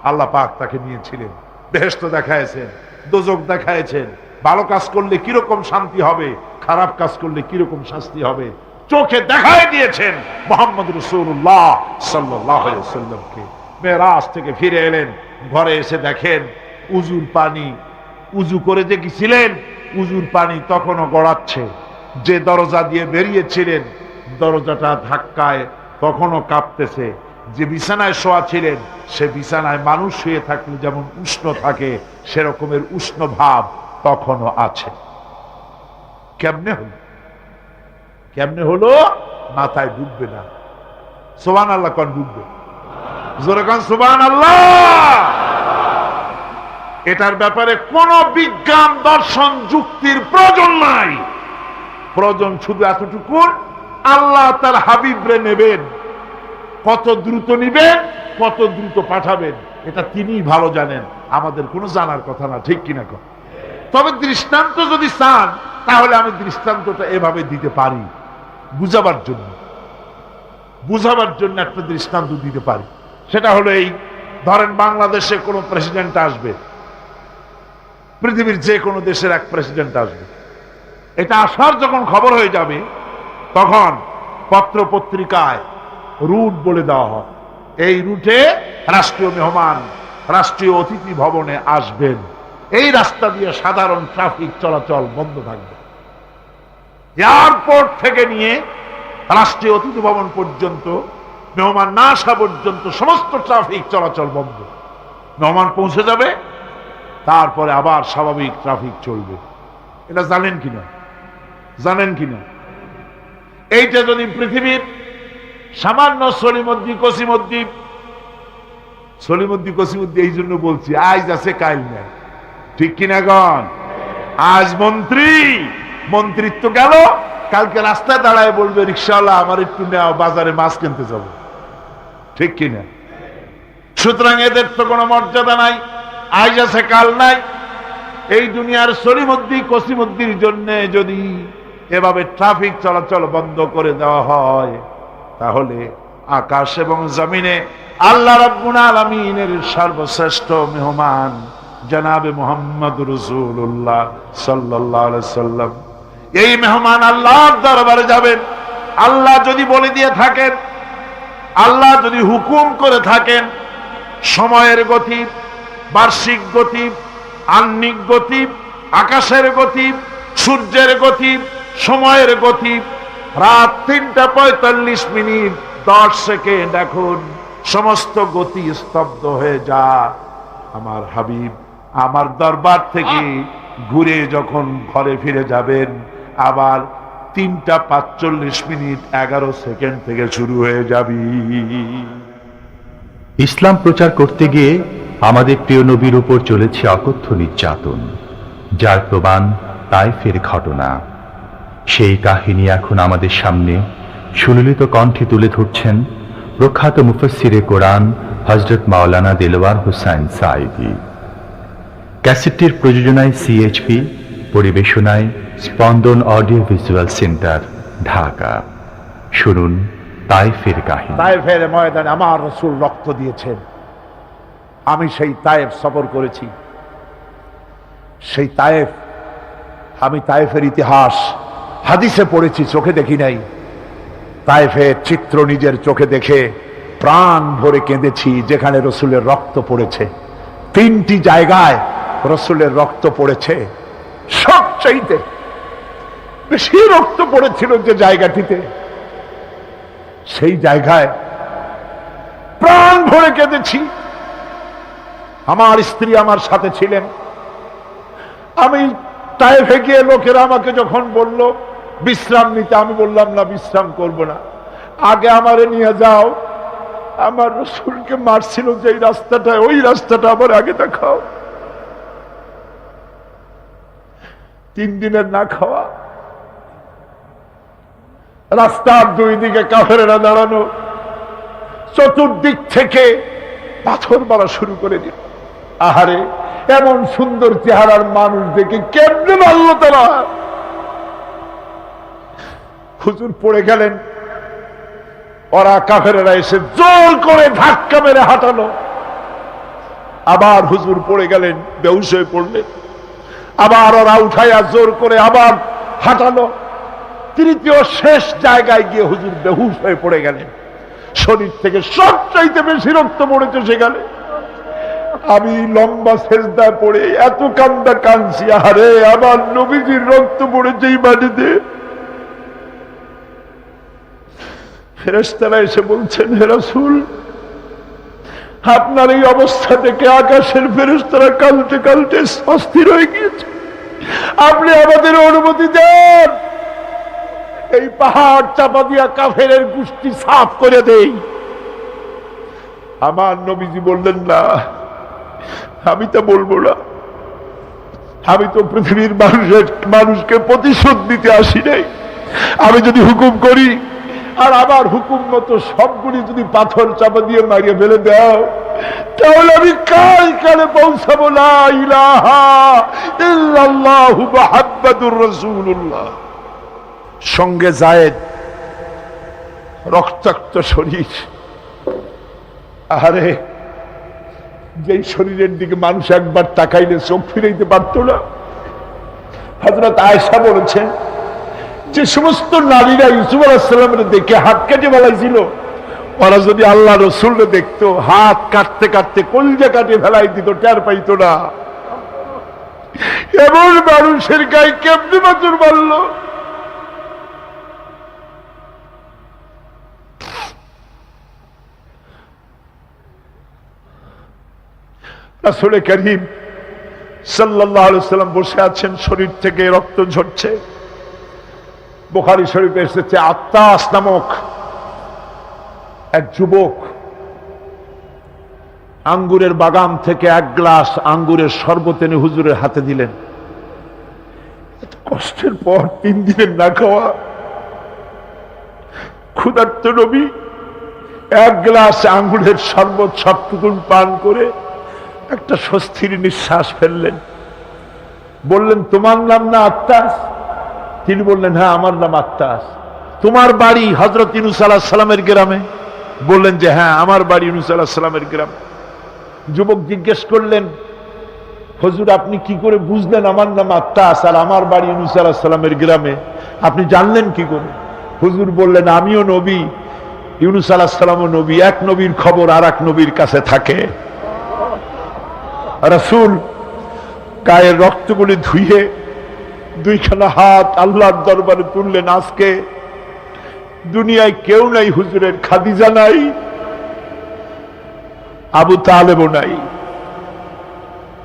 আল্লাহ পাক তাকে নিয়েছিলেন। বেহেশত দেখাইছেন, দোজখ দেখাইছেন, ভালো কাজ করলে কিরকম শান্তি হবে, খারাপ কাজ করলে কিরকম শাস্তি হবে চোখে দেখায় দিয়েছেন। মুহাম্মদ রাসূলুল্লাহ সাল্লাল্লাহু আলাইহি ওয়াসাল্লামকে মেরাজ থেকে ফিরে এলেন, ঘরে এসে দেখেন উজুর পানি, উজু করে যে গেছিলেন উজুর পানি তখনও গড়াচ্ছে। যে দরজা দিয়ে বেরিয়েছিলেন দরজাটা ধাক্কায় তখনও কাঁপতেছে। যে বিছানায় শোয়া ছিলেন সে বিছানায় মানুষ শুয়ে থাকলে যেমন উষ্ণ থাকে সেরকমের উষ্ণ ভাব তখনও আছে। কেমনে হলো? কেমনে হলো? মাথায় ঢুকবে না। সুবহানাল্লাহ কোন ঢুকবে? জোরে কোন সুবহানাল্লাহ। এটার ব্যাপারে কোন বিজ্ঞান, দর্শন, যুক্তির প্রয়োজন নাই। প্রয়োজন শুধু এতটুকু, আল্লাহ তার হাবিবরে নেবেন, কত দ্রুত নিবেন, কত দ্রুত পাঠাবেন এটা তিনিই ভালো জানেন, আমাদের কোনো জানার কথা না। ঠিক কিনা কর? তবে দৃষ্টান্ত যদি চান তাহলে আমি দৃষ্টান্তটা এভাবে দিতে পারি, বুঝাবার জন্য একটা দৃষ্টান্ত দিতে পারি। সেটা হলো এই, ধরেন বাংলাদেশে কোনো প্রেসিডেন্ট আসবে, পৃথিবীর যে কোনো দেশের এক প্রেসিডেন্ট আসবে। এটা আসার যখন খবর হয়ে যাবে তখন পত্র পত্রিকায় রুট বলে দেওয়া হয়, এই রুটে রাষ্ট্রীয় মেহমান রাষ্ট্রীয় অতিথি ভবনে আসবেন, এই রাস্তা দিয়ে সাধারণ ট্রাফিক চলাচল বন্ধ থাকবে। এয়ারপোর্ট থেকে নিয়ে রাষ্ট্রীয় অতিথি ভবন পর্যন্ত মেহমান না আসা পর্যন্ত সমস্ত ট্রাফিক চলাচল বন্ধ। মেহমান পৌঁছে যাবে, তারপরে আবার স্বাভাবিক ট্রাফিক চলবে। এটা জানেন কিনা? জানেন কিনা? এইটা যদি পৃথিবীর সামান্য সলিমদ্দি কসিমদ্দি এই জন্য বলছি, আজ আছে কাল নাই, ঠিক কিনা গণ? আজ মন্ত্রিত্ব গেল, কালকে রাস্তায় দাঁড়ায় বলবে রিক্সাওয়ালা আমার একটু নেওয়া, বাজারে মাছ কিনতে যাব, ঠিক কিনা? সুতরাং এদের তো কোনো মর্যাদা নাই, আজ আছে কাল নাই। এই দুনিয়ার সলিমদ্দি কসিমদ্দির জন্য যদি এভাবে ট্রাফিক চলাচল বন্ধ করে দেওয়া হয়, তাহলে আকাশ এবং জমিনে আল্লাহ রাব্বুল আলামিনের সর্বশ্রেষ্ঠ মেহমান জনাবে মুহাম্মদ রাসূলুল্লাহ সাল্লাল্লাহু আলাইহি সাল্লাম, এই মেহমান আল্লাহর দরবারে যাবেন। আল্লাহ যদি বলে দিয়ে থাকেন, আল্লাহ যদি হুকুম করে থাকেন, সময়ের গতি, বার্ষিক গতি, আহ্নিক গতি, আকাশের গতি, সূর্যের গতি, সময়ের গতি, রাত 3:45 এখন সমস্ত গতি স্তব্ধ হয়ে যা। আমার হাবিব আমার দরবার থেকে ঘুরে যখন ঘরে ফিরে যাবেন, আবার 3:45 থেকে শুরু হয়ে যাবি। ইসলাম প্রচার করতে গিয়ে আমাদের প্রিয় নবীর উপর চলেছে অকথ্য নির্যাতন, যার প্রমাণ তায়েফের ঘটনা। সেই কাহিনী এখন আমাদের সামনে সুললিত কণ্ঠে তুলে ধরছেন প্রখ্যাত মুফাসসিরে কোরআন হযরত মাওলানা দেলওয়ার হোসাইন সাঈদী। ক্যাসেটটির প্রযোজনায় সিএইচপি, পরিবেশনায় স্পন্দন অডিও ভিজুয়াল সেন্টার, ঢাকা। শুনুন তায়েফের কাহিনী। তায়েফের ময়দানে আমার রাসূল রক্ত দিয়েছেন। আমি সেই তায়েফ সফর করেছি। সেই তায়েফ, আমি তায়েফের ইতিহাস হাদিসে পড়েছি, চোখে দেখি নাই। তায়েফের চিত্র নিজের চোখে দেখে প্রাণ ভরে কেঁদেছি, যেখানে রসুলের রক্ত পড়েছে। 3টি জায়গায় রসুলের রক্ত পড়েছে, সবচাইতে বেশি রক্ত পড়েছিল যে জায়গাটিতে, সেই জায়গায় প্রাণ ভরে কেঁদেছি। আমার স্ত্রী আমার সাথে ছিলেন। আমি তায়েফে গিয়ে লোকেরা আমাকে যখন বলল বিশ্রাম নিতে, আমি বললাম না, বিশ্রাম করব না, আগে আমারে নিয়ে যাও। আমার রাসূলকে মারছিল যে রাস্তাটা, ওই রাস্তাটা আমার আগে দেখাও। 3 দিনের না খাওয়া, রাস্তার 2 দিকে কাফেরেরা দাঁড়ানো, চতুর্দিক থেকে পাথর মারা শুরু করে দিল। আহারে, এমন সুন্দর চেহারার মানুষ দেখে কেমনে মারল তারা। হুজুর পড়ে গেলেন, ওরা কাফেরেরা এসে জোর করে ধাক্কা মেরে হাঁটালো। আবার হুজুর পড়ে গেলেন, বেহুশ হয়ে পড়লেন। আবার ওরা উঠাইয়া জোর করে আবার হাঁটালো। তৃতীয় শেষ জায়গায় গিয়ে হুজুর বেহুশ হয়ে পড়ে গেলেন। শরীর থেকে সবচাইতে বেশি রক্ত পড়েছে সেখানে। আমি লম্বা সেজদায় পড়ে এত কান্দা কাঁদছি, আরে আমার নবীজির রক্ত পড়েছে এই মাটিতে। ফেরেশতারা এসে বলছেন, হে রাসূল, আপনার এই অবস্থা থেকে আকাশের ফেরেশতারা কাঁদতে কাঁদতে অস্থির হয়ে গিয়েছে। আপনি আমাদের অনুমতি দেন, এই পাহাড় চাপা দিয়া কাফেরের গোষ্ঠী সাফ করে দেই। আমার নবীজি বললেন, না, আমি তা বলবো না। আমি তো পৃথিবীর মানুষকে প্রতিশোধ দিতে আসি নাই। আমি যদি হুকুম করি আর আমার হুকুম মতো সবগুলি যদি পাথর চাপা দিয়ে মারিয়ে ফেলে দাও, তাহলে আমি কালে পৌঁছাবো লা ইলাহা ইল্লাল্লাহু মুহাম্মাদুর রাসূলুল্লাহ। সঙ্গে জায়েদ, রক্তাক্ত শরীর। আরে, যেই শরীরের দিকে মানুষ একবার তাকাইলে চোখ ফিরাইতে পারত না। হযরত আয়েশা বলেছেন, যে সমস্ত নারীরা ইউসুফ আলাইহিস সালামের দেখে হাত কেটে ফেলাইছিল, ওরা যদি আল্লাহ রাসূলকে দেখতো, হাত কাটতে কাটতে কলিজা কাটে ফেলাই দিত, টের পাইতো না। এমন মানুষের গায়ে কেমনে পাথর মারলো। রাসূল করিম সাল্লাল্লাহু আলাইহি ওয়াসাল্লাম বসে আছেন, শরীর থেকে রক্ত ঝরছে। বুখারী শরীফে এসেছে, আত্তাস নামক এক যুবক আঙ্গুরের বাগান থেকে এক গ্লাস আঙ্গুরের শরবত এনে হুজুরের হাতে দিলেন। এত কষ্টের পর 3 দিনের না খাওয়া ক্ষুধার্ত নবী এক গ্লাস আঙ্গুরের শরবত সবটুকুন পান করে একটা স্বস্তির নিঃশ্বাস ফেললেন। বললেন, তোমার নাম না আত্তাস? তিনি বললেন, হ্যাঁ আমার নাম আত্তাস। তোমার বাড়ি হযরত ইউনূস আলাইহিস সালামের গ্রামে? বললেন যে হ্যাঁ আমার বাড়ি ইউনূস আলাইহিস সালামের গ্রামে। যুবক জিজ্ঞেস করলেন, হুজুর আপনি কি করে বুঝলেন আমার নাম আত্তাস আর আমার বাড়ি ইউনূস আলাইহিস সালামের গ্রামে? আপনি জানলেন কি করে? হুজুর বললেন, আমিও নবী, ইউনূস আলাইহিস সালামও নবী, এক নবীর খবর আর এক নবীর কাছে থাকে। রাসূল গায়ের রক্তগুলি ধুইয়ে 2খানা হাত আল্লাহর দরবারে তুললেন। আজকে দুনিয়ায় কেউ নাই হুজুরের, খাদিজা নাই, আবু তালেবও নাই,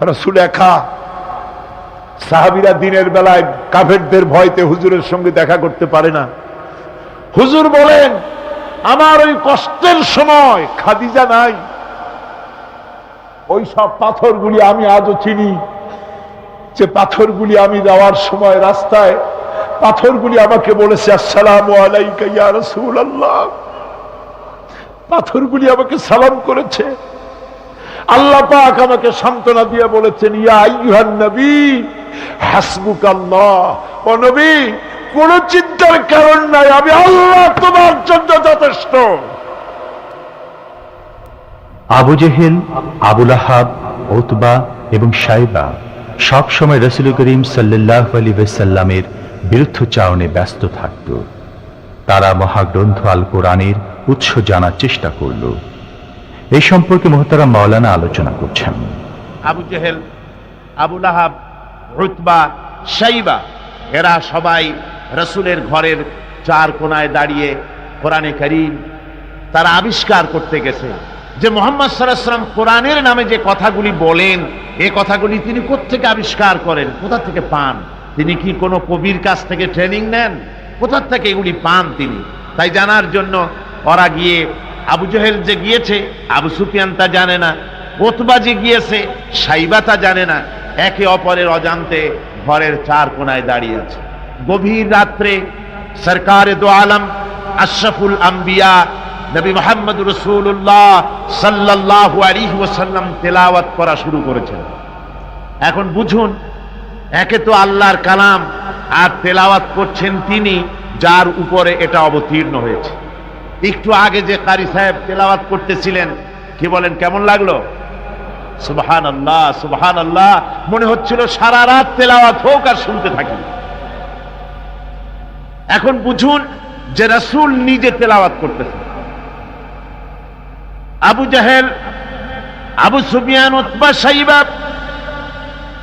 রাসূল একা। সাহাবীরা দিনের বেলায় কাফেরদের ভয়তে হুজুরের সঙ্গে দেখা করতে পারে না। হুজুর বলেন, আমার ওই কষ্টের সময় খাদিজা নাই। ওই সব পাথরগুলি আমি আজও চিনি, যে পাথরগুলি আমি যাওয়ার সময় রাস্তায় পাথরগুলি আমাকে বলেছে, আসসালামু আলাইকা ইয়া রাসূলুল্লাহ। পাথরগুলি আমাকে সালাম করেছে। আল্লাহ পাক আমাকে সান্ত্বনা দিয়ে বলেছেন, ইয়া আইয়ুহান নবী হাসবুকাল্লাহ। ও নবী, কোন চিন্তার কারণ নাই, আমি আল্লাহ তোমার জন্য যথেষ্ট। আবু জেহেল, আবু লাহাব, উতবা এবং শাইবা সব সময় রাসূল করিম সাল্লাল্লাহু আলাইহি ওয়াসাল্লামের বিরুদ্ধচারণে ব্যস্ত থাকত। তারা মহাগ্রন্থ আল কোরআনের উৎস জানার চেষ্টা করল। এই সম্পর্কে মুহতারাম মাওলানা আলোচনা করছেন। আবু জেহেল, আবু লাহাব, উতবা, শাইবা এরা সবাই রাসূলের ঘরের 4 কোণায় দাঁড়িয়ে কোরআনে কারীম তারা আবিষ্কার করতে গেছে যে মুহাম্মদ সাল্লাল্লাহু আলাইহি ওয়াসাল্লাম কোরআনের নামে যে কথাগুলি বলেন, এই কথাগুলি তিনি কোত্থেকে আবিষ্কার করেন, কোথা থেকে পান? তিনি কি কোনো কবির কাছ থেকে ট্রেনিং নেন? কোথা থেকে এগুলি পান তিনি? তাই জানার জন্য ওরা গিয়ে, আবু জেহেল যে গিয়েছে আবু সুফিয়ান তা জানে না, উতবা যে গিয়েছে শাইবা তা জানে না, একে অপরের অজান্তে ঘরের 4 কোণায় দাঁড়িয়ে আছে। গভীর রাত্রে সরকারে দো আলম আশরাফুল আম্বিয়া নবী মুহাম্মদ রাসূলুল্লাহ সাল্লাল্লাহু আলাইহি ওয়াসাল্লাম তেলাওয়াত করা শুরু করেছেন। এখন বুঝুন, একে তো আল্লাহর কালাম আর তেলাওয়াত করছেন তিনি যার উপরে এটা অবতীর্ণ হয়েছে। একটু আগে যে কারি সাহেব তেলাওয়াত করতেছিলেন, কি বলেন, কেমন লাগলো? সুবহানাল্লাহ, সুবহানাল্লাহ, মনে হচ্ছিল সারা রাত তেলাওয়াত হোক আর শুনতে থাকি। এখন বুঝুন যে রাসূল নিজে তেলাওয়াত করতেছেন। আবু জাহেল, আবু সুফিয়ান, উতবা, শাইবা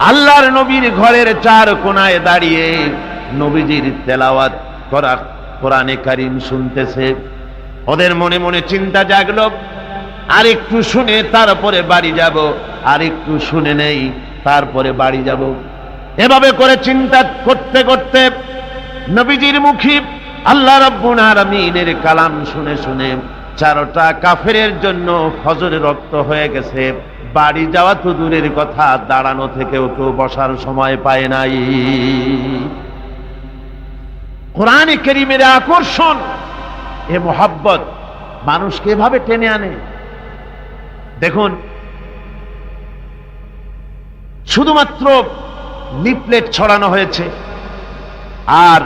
আল্লাহর নবীর ঘরের 4 কোণায় দাঁড়িয়ে নবীজির তেলাওয়াত করা কোরআনে কারীম শুনতেছে। ওদের মনে মনে চিন্তা জাগলো, আর একটু শুনে তারপরে বাড়ি যাব, আর একটু শুনে নেই তারপরে বাড়ি যাব। এভাবে করে চিন্তা করতে করতে নবীজির মুখে আল্লাহ রাব্বুল আলামিনের কালাম শুনে শুনে 4টা কাফেরের জন্য ফজরের রক্ত হয়ে গেছে। বাড়ি যাওয়া তো দূরের কথা, দাঁড়ানো থেকেও কেউ বসার সময় পায় নাই। কোরআনে কারীমের আকর্ষণ, এ মোহাব্বত মানুষকে এভাবে টেনে আনে। দেখুন, শুধুমাত্র লিফলেট ছড়ানো হয়েছে আর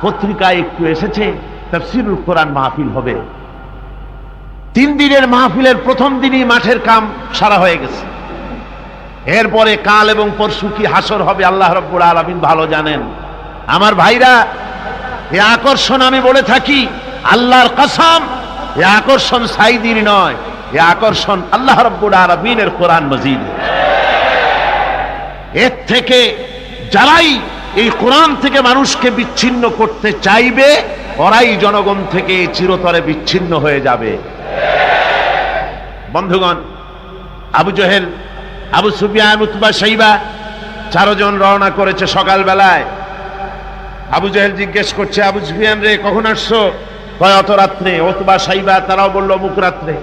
পত্রিকায় একটু এসেছে তাফসীরুল কোরআন মাহফিল হবে। 3 দিনের মাহফিলের প্রথম দিনই মাঠের কাম সারা হয়ে গেছে। এরপরে কাল এবং পরশু কি হাসর হবে আল্লাহ রাব্বুল আলামিন ভালো জানেন। আমার ভাইরা, এই আকর্ষণ আমি বলে থাকি আল্লাহর কসম, এই আকর্ষণ সাইদির নয়, এই আকর্ষণ আল্লাহ রাব্বুল আলামিনের কোরআন মাজিদ। এর থেকে যারাই এই কোরআন থেকে মানুষকে বিচ্ছিন্ন করতে চাইবে, ওরাই জনগণ থেকে চিরতরে বিচ্ছিন্ন হয়ে যাবে। বন্ধুগণ, আবু জেহেল, আবু সুফিয়ান, উতবা, শাইবা 4 জন রওনা করেছে সকালবেলায়। আবু জাহেল জিজ্ঞেস করছে, আবু সুফিয়ান রে কখন আসছো? কয় অত রাত্রে। ওতবা সাইবা তারাও বলল অমুক রাত্রে।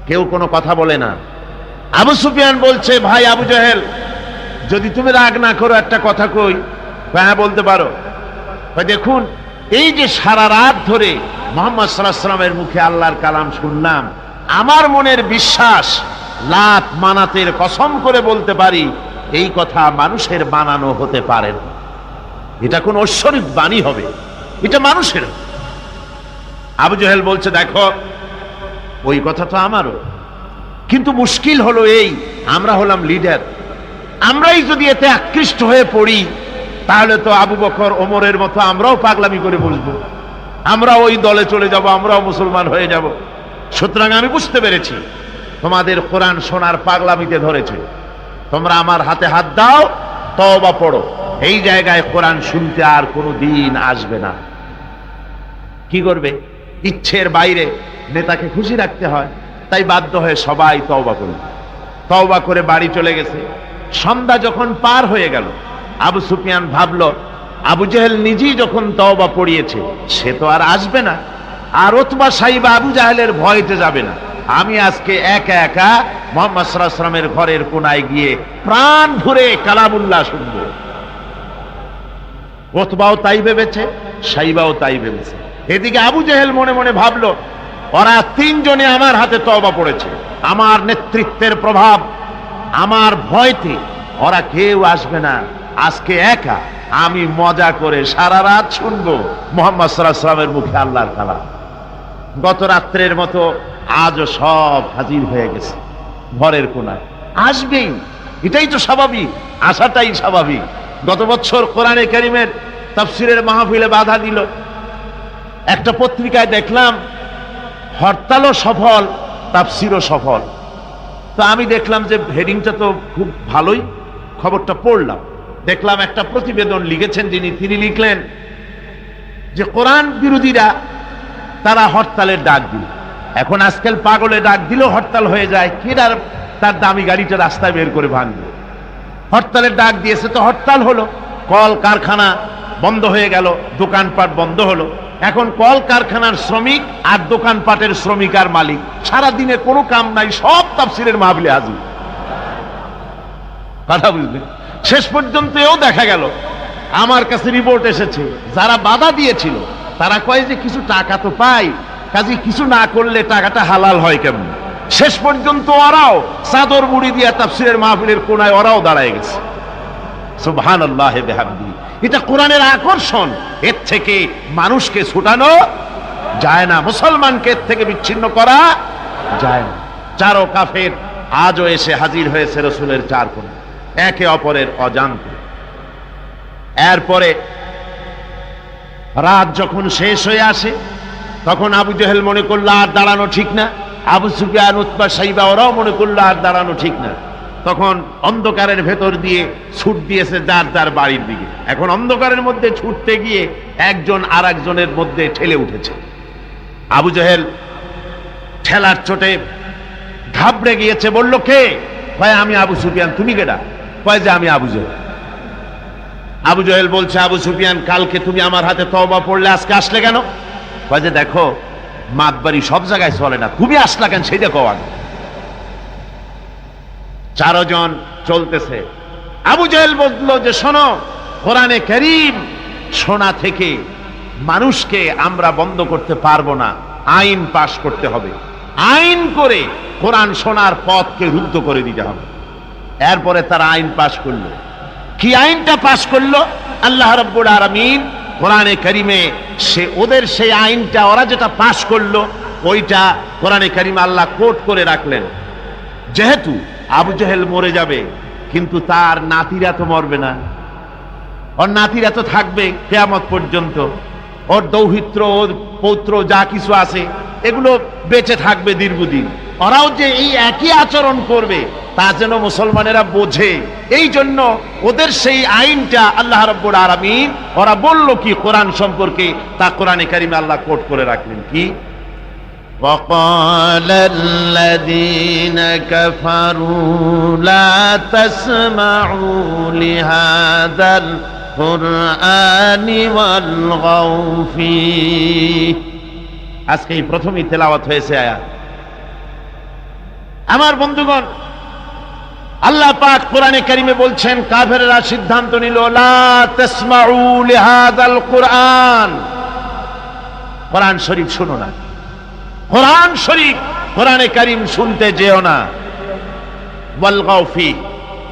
কেউ কোনো কথা বলে না। আবু সুফিয়ান বলছে, ভাই আবু জাহেল, যদি তুমি রাগ না করো একটা কথা কই। হ্যাঁ বলতে পারো। দেখুন, এই যে সারা রাত ধরে মুহাম্মদ সাল্লাল্লাহু আলাইহি ওয়াসাল্লামের মুখে আল্লাহর কালাম শুনলাম, আমার মনের বিশ্বাস, লাত মানাতের কসম করে বলতে পারি, এই কথা মানুষের বানানো হতে পারে না। এটা কোন ঐশ্বরিক বাণী হবে, এটা মানুষের। আবু জাহেল বলছে, দেখো ওই কথা তো আমারও, কিন্তু মুশকিল হলো এই, আমরা হলাম লিডার, আমরাই যদি এতে আকৃষ্ট হয়ে পড়ি, তাহলে তো আবু বকর ওমরের মতো আমরাও পাগলামি করে বসবো, আমরা ওই দলে চলে যাব, আমরাও মুসলমান হয়ে যাব। সুতরাং আমি বুঝতে পেরেছি তোমাদের কোরআন শোনার পাগলামিতে ধরেছে, তোমরা আমার হাতে হাত দাও, তওবা পড়ো, এই জায়গায় কোরআন শুনতে আর কোনো দিন আসবে না। কি করবে? ইচ্ছের বাইরে নেতাকে খুশি রাখতে হয়, তাই বাধ্য হয়ে সবাই তওবা করল। তওবা করে বাড়ি চলে গেছে। সন্ধ্যা যখন পার হয়ে গেল, আবু সুফিয়ান ভাবলো, আবু জেহেল নিজেই যখন তওবা পড়িয়েছে, সে তো আর আসবে না, আর উতবা সাইবা আবু জাহেলের ভয়তে যাবে না। আমি আজকে একা একা মুহাম্মদ সাল্লাল্লাহু আলাইহি ওয়াসাল্লামের ঘরের কোনায় গিয়ে প্রাণ ভরে কালামুল্লাহ শুনবো। উতবাও তাই ভেবেছে, সাইবাও তাই ভেবেছে। এদিকে আবু জেহেল মনে মনে ভাবলো, ওরা তিনজনে আমার হাতে তওবা পড়েছে, আমার নেতৃত্বের প্রভাব, আমার ভয়তে ওরা কেউ আসবে না। আজকে একা আমি মজা করে সারা রাত শুনবো মুহাম্মদ সাল্লাল্লাহু আলাইহি ওয়াসাল্লামের মুখে আল্লাহর কালাম। গত রাত্রের মতো আজও সব হাজির হয়ে গেছে ঘরের কোনায়, আসবেই, এটাই তো স্বাভাবিক, আসাটাই স্বাভাবিক। গত বছর কোরআনে কারীমের তাফসীরের মাহফিলে বাধা দিল, একটা পত্রিকায় দেখলাম হরতালও সফল, তাফসীরও সফল। তো আমি দেখলাম যে হেডিংটা তো খুব ভালোই, খবরটা পড়লাম, দেখলাম একটা প্রতিবেদন লিখেছেন তিনি লিখলেন যে কোরআন বিরোধীরা তারা হরতালের ডাক দিল। এখন আজকাল পাগলে ডাক দিলেও হরতাল হয়ে যায়, কেডার তার দামি গাড়িটা রাস্তায় বের করে ভাঙবে। হরতালের ডাক দিয়েছে তো হরতাল হলো, কল কারখানা বন্ধ হয়ে গেল, দোকানপাট বন্ধ হলো। এখন কল কারখানার শ্রমিক আর দোকানপাটের শ্রমিক আর মালিক, সারা দিনে কোনো কাম নাই, সব তাফসীরের মাহফিলে হাজির। কথা বুঝলেন? শেষ পর্যন্ত এও দেখা গেল, আমার কাছে রিপোর্ট এসেছে, যারা বাধা দিয়েছিল তারা কয় যে কিছু টাকা তো পাই, কাজে কিছু না করলে টাকাটা হালাল হয় কেমন। শেষ পর্যন্ত ওরাও চাদর মুড়ি দিয়া তাফসীরের মাহফিলের কোনায় ওরাও দাঁড়ায় গেছে। সুবহানাল্লাহি বিহামদিহি। এটা কোরআনের আকর্ষণ, এর থেকে মানুষকে ছুটানো যায় না, মুসলমানকে এর থেকে বিচ্ছিন্ন করা যায় না। চারো কাফের আজও এসে হাজির হয়েছে রাসূলের চার কোণে, একে অপরের অজান্তে। এরপরে রাত যখন শেষ হয়ে আসে, তখন আবু জেহেল মনে করলো আর দাঁড়ানো ঠিক না, আবু সুফিয়ান, উতবা, সাইবা ওরাও মনে করলো আর দাঁড়ানো ঠিক না। তখন অন্ধকারের ভেতর দিয়ে ছুট দিয়েছে যার যার বাড়ির দিকে। এখন অন্ধকারের মধ্যে ছুটতে গিয়ে একজন আর একজনের মধ্যে ঠেলে উঠেছে। আবু জেহেল ঠেলার চোটে ঘাবড়ে গিয়েছে, বলল কে? কয় আমি আবু সুফিয়ান। তুমি কেডা? কয় যে আমি আবু জেহেল। আবু জেহেল বলছে, আবু সুফিয়ান, কালকে তুমি আমার হাতে তওবা পড়লে, আজকে আসলে কেন? কয় যে দেখো, মাতবাড়ি সব জায়গায় চলে না, তুমি আসলা কেন সেইটা কও আগে। চারজন চলতেছে। আবু জেহেল বলল যে শোনো, কোরআনে কারীম শোনা থেকে মানুষকে আমরা বন্ধ করতে পারবো না, আইন পাশ করতে হবে, আইন করে কোরআন শোনার পথকে রুদ্ধ করে দিতে হবে। এরপরে তারা আইন পাশ করলো। কি আইনটা পাশ করলো? আল্লাহ রাব্বুল আলামিন কোরআনে কারীমে ওদের সেই আইনটা, ওরা যেটা পাশ করলো, ওইটা কোরআনে কারীমে আল্লাহ কোট করে রাখলেন। যেহেতু আবু জেহেল মরে যাবে, কিন্তু তার নাতিরা তো মরবে না, ওর নাতিরা তো থাকবে কিয়ামত পর্যন্ত, ওর দৌহিত্র, ওর পৌত্র যা কিছু আছে এগুলো বেঁচে থাকবে দীর্ঘদিন। ওরাও যে এই একই আচরণ করবে তা যেন মুসলমানেরা বোঝে, এই জন্য ওদের সেই আইনটা আল্লাহ রাব্বুল আলামিন, ওরা বলল কি কোরআন সম্পর্কে, তা কোরআনে কারীমে আল্লাহ কোট করে রাখলেন কি? وقال الذين كفروا لا تسمعوا لهذا القرآن والغوا فيه। আজকে এই প্রথমই তেলাওয়াত হয়েছে আয়াত। আমার বন্ধুগণ, আল্লাহ পাক কোরআনে কারিমে বলছেন, কাফেররা সিদ্ধান্ত নিল, লা তাসমাউ লিহাযাল কুরআন, কোরআন শরীফ শুনো না, কোরআন শরীফ কোরআনে কারিম শুনতে যেও না। ওয়ালগাউ ফি,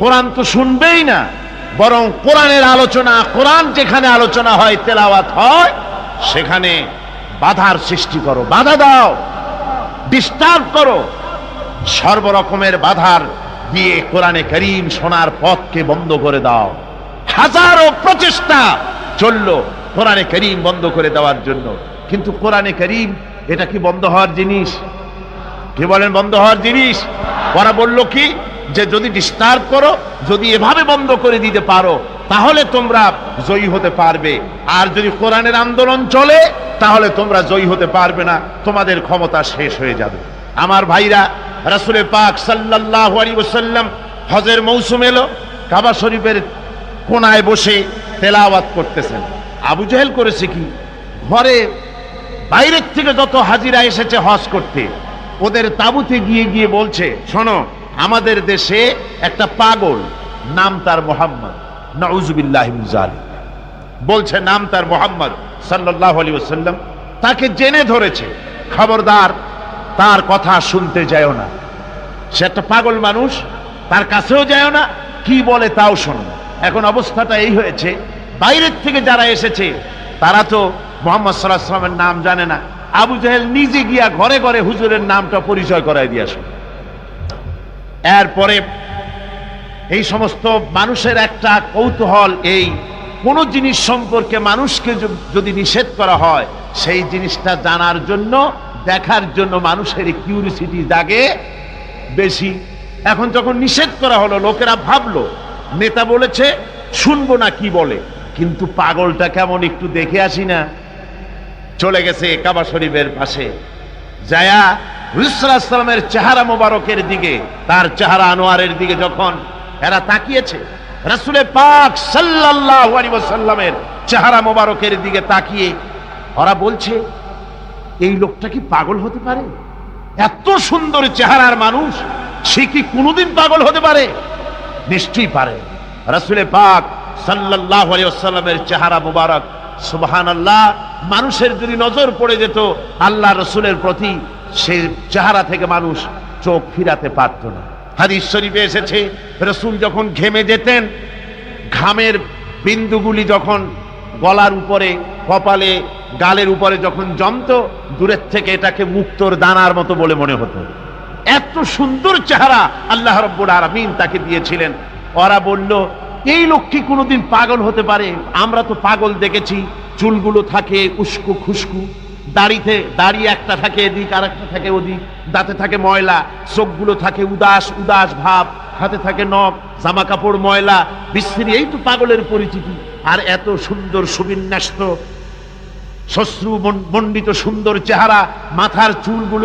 কোরআন তো শুনবেই না, বরং কোরআনের আলোচনা, কোরআন যেখানে আলোচনা হয়, তেলাওয়াত হয়, সেখানে বাধার সৃষ্টি করো, বাধা দাও, ডিস্টার্ব করো, সর্বরকমের বাধার দিয়ে কোরআনে কারীম শোনার পথকে বন্ধ করে দাও। হাজারো প্রচেষ্টা চললো কোরআনে কারীম বন্ধ করে দেওয়ার জন্য, কিন্তু কোরআনে কারীম এটা কি বন্ধ হওয়ার জিনিস? কি বলেন বন্ধ হওয়ার জিনিস? ওরা বলল কি, যে যদি ডিস্টার্ব করো, যদি এভাবে বন্ধ করে দিতে পারো, তাহলে তোমরা জয়ী হতে পারবে, আর যদি কোরআনের আন্দোলন চলে তাহলে তোমরা জয়ী হতে পারবে না, তোমাদের ক্ষমতা শেষ হয়ে যাবে। আমার ভাইরা, রাসূল পাক সাল্লাল্লাহু আলাইহি ওয়াসাল্লাম হজের মৌসুম এলো, কাবা শরীফের কোনায় বসে তেলাওয়াত করতেছেন। আবু জেহেল করেছে কি, ঘরে বাইরের থেকে যত হাজিরা এসেছে হজ করতে, ওদের তাঁবুতে গিয়ে গিয়ে বলছে, শোনো, আমাদের দেশে একটা পাগল, নাম তার মুহাম্মদ, নাউযুবিল্লাহি মিন যালিক, বলছে নাম তার মুহাম্মদ সাল্লাল্লাহু আলাইহি ওয়াসাল্লাম, তাকে জেনে ধরেছে, খবরদার তার কথা শুনতে যাও না, সে একটা পাগল মানুষ, তার কাছেও যাও না, কি বলে তাও শোনো না। এখন অবস্থাটা এই হয়েছে, বাইরের থেকে যারা এসেছে তারা তো মুহাম্মদ সাল্লাল্লাহু আলাইহি ওয়াসাল্লামের নাম জানে না। আবু জেহেল নিজে গিয়া ঘরে ঘরে হুজুরের নামটা পরিচয় করায় দিয়ে আসে। এরপরে এই সমস্ত মানুষের একটা কৌতূহল, এই কোন জিনিস সম্পর্কে মানুষকে যদি নিষেধ করা হয়, সেই জিনিসটা জানার জন্য, দেখার জন্য মানুষের কিউরিসিটি জাগে বেশি। এখন যখন নিষেধ করা হলো, লোকেরা ভাবলো, নেতা বলেছে শুনবো না কি বলে, কিন্তু পাগলটা কেমন একটু দেখে আসি না। চলে গেছে কাবা শরীফের পাশে, যায়া রাসূল সাল্লাল্লাহু আলাইহি ওয়াসাল্লামের চেহারা মোবারকের দিকে, তার চেহারা আনোয়ারের দিকে যখন এরা তাকিয়েছে, রাসূল পাক সাল্লাল্লাহু আলাইহি ওয়াসাল্লামের চেহারা মোবারকের দিকে তাকিয়ে ওরা বলছে, এই লোকটা কি পাগল হতে পারে? এত সুন্দর চেহারার মানুষ, সে কি কোনোদিন পাগল হতে পারে? নিশ্চয়ই পারে। রাসূল পাক সাল্লাল্লাহু আলাইহি ওয়াসাল্লামের চেহারা মোবারক, সুবহানাল্লাহ, মানুষের যদি নজর পড়ে যেত আল্লাহ রসুলের প্রতি, সেই চেহারা থেকে মানুষ চোখ ফিরাতে পারত না। হাদিস শরীফে এসেছে, রসুল যখন ঘেমে যেতেন, ঘামের বিন্দুগুলি যখন গলার উপরে, কপালে, গালের উপরে যখন জমতো, দূরের থেকে এটাকে মুক্তোর দানার মতো বলে মনে হতো। এত সুন্দর চেহারা আল্লাহ রাব্বুল আলামিন তাকে দিয়েছিলেন। ওরা বলল, এই লোক কি কোনোদিন পাগল হতে পারে? আমরা তো পাগল দেখেছি, চুলগুলো থাকে উস্কো খুস্কু, দাড়ি একটা থাকে এদিক আর একটা থাকে ওদিক, দাঁতে থাকে ময়লা, চোখগুলো থাকে উদাস উদাস ভাব, হাতে থাকে নখ, জামা কাপড় ময়লা বিশ্রী, এই তো পাগলের পরিচিতি। আর এত সুন্দর সুবিন্যস্ত, শ্মশ্রু মণ্ডিত সুন্দর চেহারা, মাথার চুলগুলো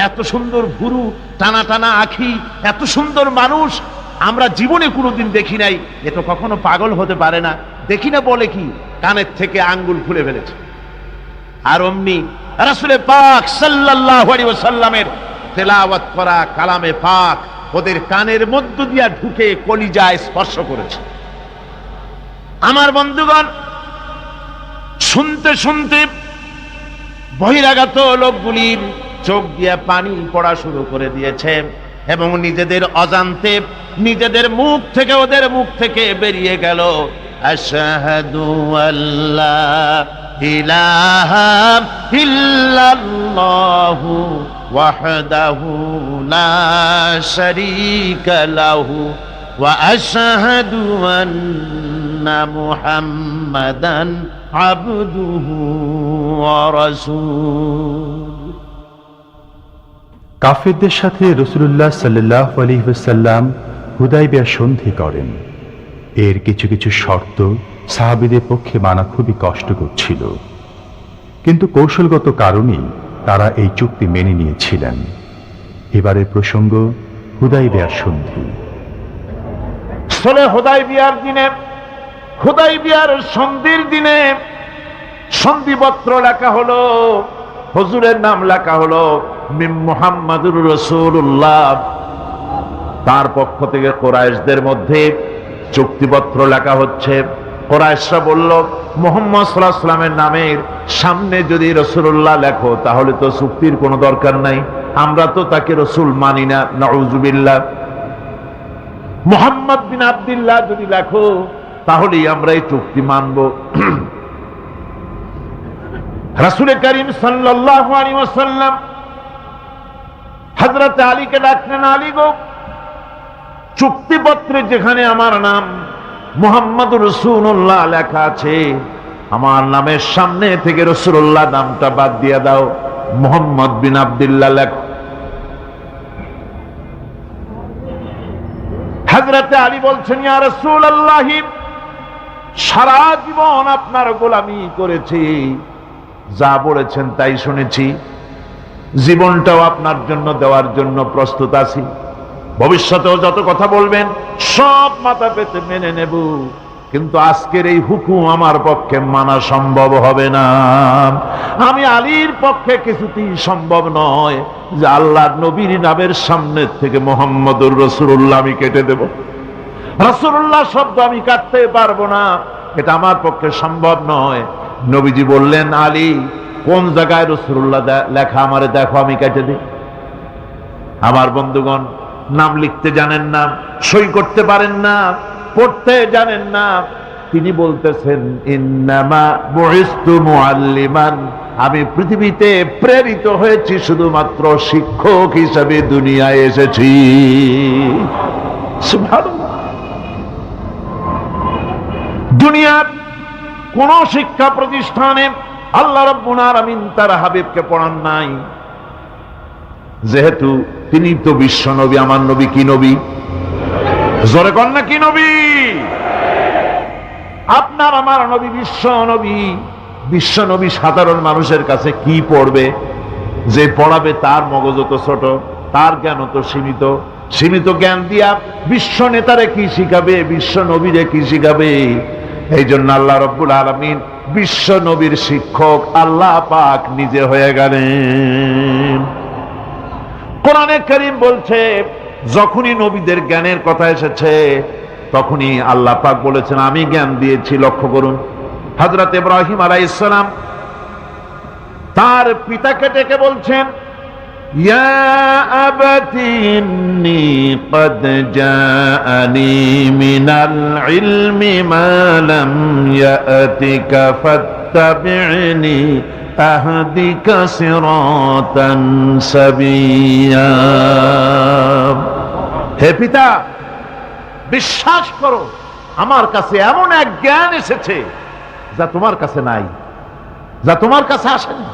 এত সুন্দর ভুরু, টানা টানা আঁখি, এত সুন্দর মানুষ আমরা জীবনে কোনোদিন দেখি নাই। এ তো কখনো পাগল হতে পারে না। দেখি না বলে কি, কানের থেকে আঙ্গুল খুলে ফেলেছে। আর অমনি রাসূল পাক সাল্লাল্লাহু আলাইহি ওয়াসাল্লামের তেলাওয়াত করা কালামে পাক ওদের কানের মধ্য দিয়া ঢুকে কলিজায় স্পর্শ করেছে। আমার বন্ধুগণ, শুনতে শুনতে বহিরাগত লোকগুলির চোখ দিয়া পানি পড়া শুরু করে দিয়েছে, এবং নিজেদের অজান্তে নিজেদের মুখ থেকে, ওদের মুখ থেকে বেরিয়ে গেল, আশহাদু আল্লা ইলাহা ইল্লাল্লাহু ওয়াহদাহু লা শারীকা লাহু ওয়া আশহাদু আন্না মুহাম্মাদান আবদুহু ওয়া রাসূলুহু। কাফেরদের সাথে রাসূলুল্লাহ সাল্লাল্লাহু আলাইহি ওয়াসাল্লাম হুদায়বিয়া সন্ধি করেন। এর কিছু কিছু শর্ত সাহাবীদের পক্ষে মানা খুবই কষ্টকর ছিল, কিন্তু কৌশলগত কারণেই তারা এই চুক্তি মেনে নিয়েছিলেন। এবারের প্রসঙ্গ হুদায়বিয়ার সন্ধি। হুদায়বিয়ার দিনে হুদাইবিয়ার সন্ধির দিনে সন্ধিপত্র লেখা হলো, হুজুরের নাম লেখা হলো মিম মুহাম্মাদুর রাসূলুল্লাহ। তার পক্ষ থেকে কুরাইশদের মধ্যে চুক্তিপত্র লেখা হচ্ছে। কুরাইশরা বলল, মুহাম্মদ সাল্লাল্লাহু আলাইহি ওয়াসাল্লামের নামের সামনে যদি রাসূলুল্লাহ লেখো তাহলে তো চুক্তির কোনো দরকার নাই, আমরা তো তাকে রাসূল মানি না, নাউযুবিল্লাহ। মুহাম্মদ বিন আব্দুল্লাহ যদি লেখো তাহলেই আমরা এই চুক্তি মানব। রাসূল করিম সাল্লাল্লাহু আলাইহি ওয়াসাল্লাম হযরত আলীকে ডাকলেন, আলী গো, চুক্তিপত্রে যেখানে আমার নাম মুহাম্মদুর রাসূলুল্লাহ লেখা আছে, আমার নামের সামনে থেকে রাসূলুল্লাহ নামটা বাদ দিয়ে দাও, মুহাম্মদ বিন আব্দুল্লাহ লেখো। হযরত আলী বলছেন, ইয়া রাসূলুল্লাহ, সারা জীবন আপনার গোলামি করেছি, যা বলেছেন তাই শুনেছি, জীবনটাও আপনার জন্য দেওয়ার জন্য প্রস্তুত আছি, ভবিষ্যতেও যত কথা বলবেন সব মাথা পেতে মেনে নেব, কিন্তু আজকের এই হুকুম আমার পক্ষে মানা সম্ভব হবে না। আমি আলীর পক্ষে কিছুতেই সম্ভব নয় যে আল্লাহর নবীর নামের সামনে থেকে মুহাম্মদুর রাসূলুল্লাহ আমি কেটে দেব। রাসূলুল্লাহ শব্দ আমি কাটতে পারবো না, এটা আমার পক্ষে সম্ভব নয়। নবীজি বললেন, আলী, কোন জায়গায় রাসূলুল্লাহ লেখা আমারে দেখো, আমি কেটে দিই। আমার বন্ধুগণ, নাম লিখতে জানেন না, সই করতে পারেন না, পড়তে জানেন না, তিনি বলতেছেন, ইন্নামা বুইসতু মুআল্লিমান, আমি পৃথিবীতে প্রেরিত হয়েছি শুধুমাত্র শিক্ষক হিসেবে দুনিয়ায় এসেছি। সুবহানাল্লাহ। দুনিয়ার কোন শিক্ষা প্রতিষ্ঠানে আল্লাহ রাব্বুল আলামিন তার হাবিবকে পড়ান নাই, যেহেতু তিনি তো বিশ্ব নবী। আমার নবী কি নবী? জোরে কন না, কি নবী? আপনার আমার নবী বিশ্ব নবী। বিশ্ব নবী সাধারণ মানুষের কাছে কি পড়বে? যে পড়াবে তার মগজ তো ছোট, তার জ্ঞান তো সীমিত। সীমিত জ্ঞান দিয়া বিশ্ব নেতারে কি শিখাবে, বিশ্ব নবীরে কি শিখাবে? এই জন্য আল্লাহ রাব্বুল আলামিন বিশ্ব নবীর শিক্ষক আল্লাহ পাক নিজে হয়ে গেলেন। কোরআনে কারীম বলছে, যখনই নবীদের জ্ঞানের কথা এসেছে তখনই আল্লাহ পাক বলেছেন আমি জ্ঞান দিয়েছি। লক্ষ্য করুন, হযরত ইব্রাহিম আলাইহিস সালাম তার পিতাকে ডেকে বলছেন, ইয়া আবাতি ইন্নী ক্বাদ জাআনি মিনাল ইলমি মা লাম ইয়াতিকা ফাত্তাবি'নি আহদিকা সিরাতান সাবিয়্যা। হে পিতা, বিশ্বাস করো, আমার কাছে এমন এক জ্ঞান এসেছে যা তোমার কাছে নাই, যা তোমার কাছে আসেনি।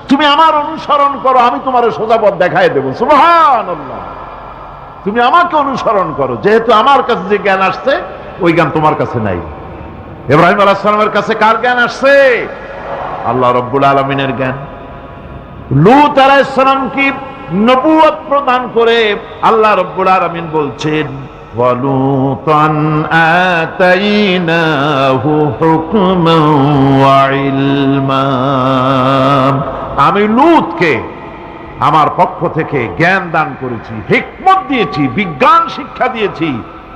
তুমি আমার অনুসরণ করো, আমি তোমার সোজা পথ দেখাই দেবো। সুবহানাল্লাহ। তুমি আমাকে অনুসরণ করো, যেহেতু আমার কাছে যে জ্ঞান আসছে ওই জ্ঞান তোমার কাছে নাই। ইব্রাহিম আলাইহিস সালামের কাছে কার জ্ঞান আসছে? আল্লাহ রাব্বুল আলামিনের জ্ঞান। লূত আলাইহিস সালামকে নবুয়ত প্রদান করে আল্লাহ রাব্বুল আলামিন বলছেন, ওয়ালুতান আতাইনাহু হুকমান ওয়া ইলমা। আমি লূতকে আমার পক্ষ থেকে জ্ঞান দান করেছি, হিকমত দিয়েছি, বিজ্ঞান শিক্ষা দিয়েছি,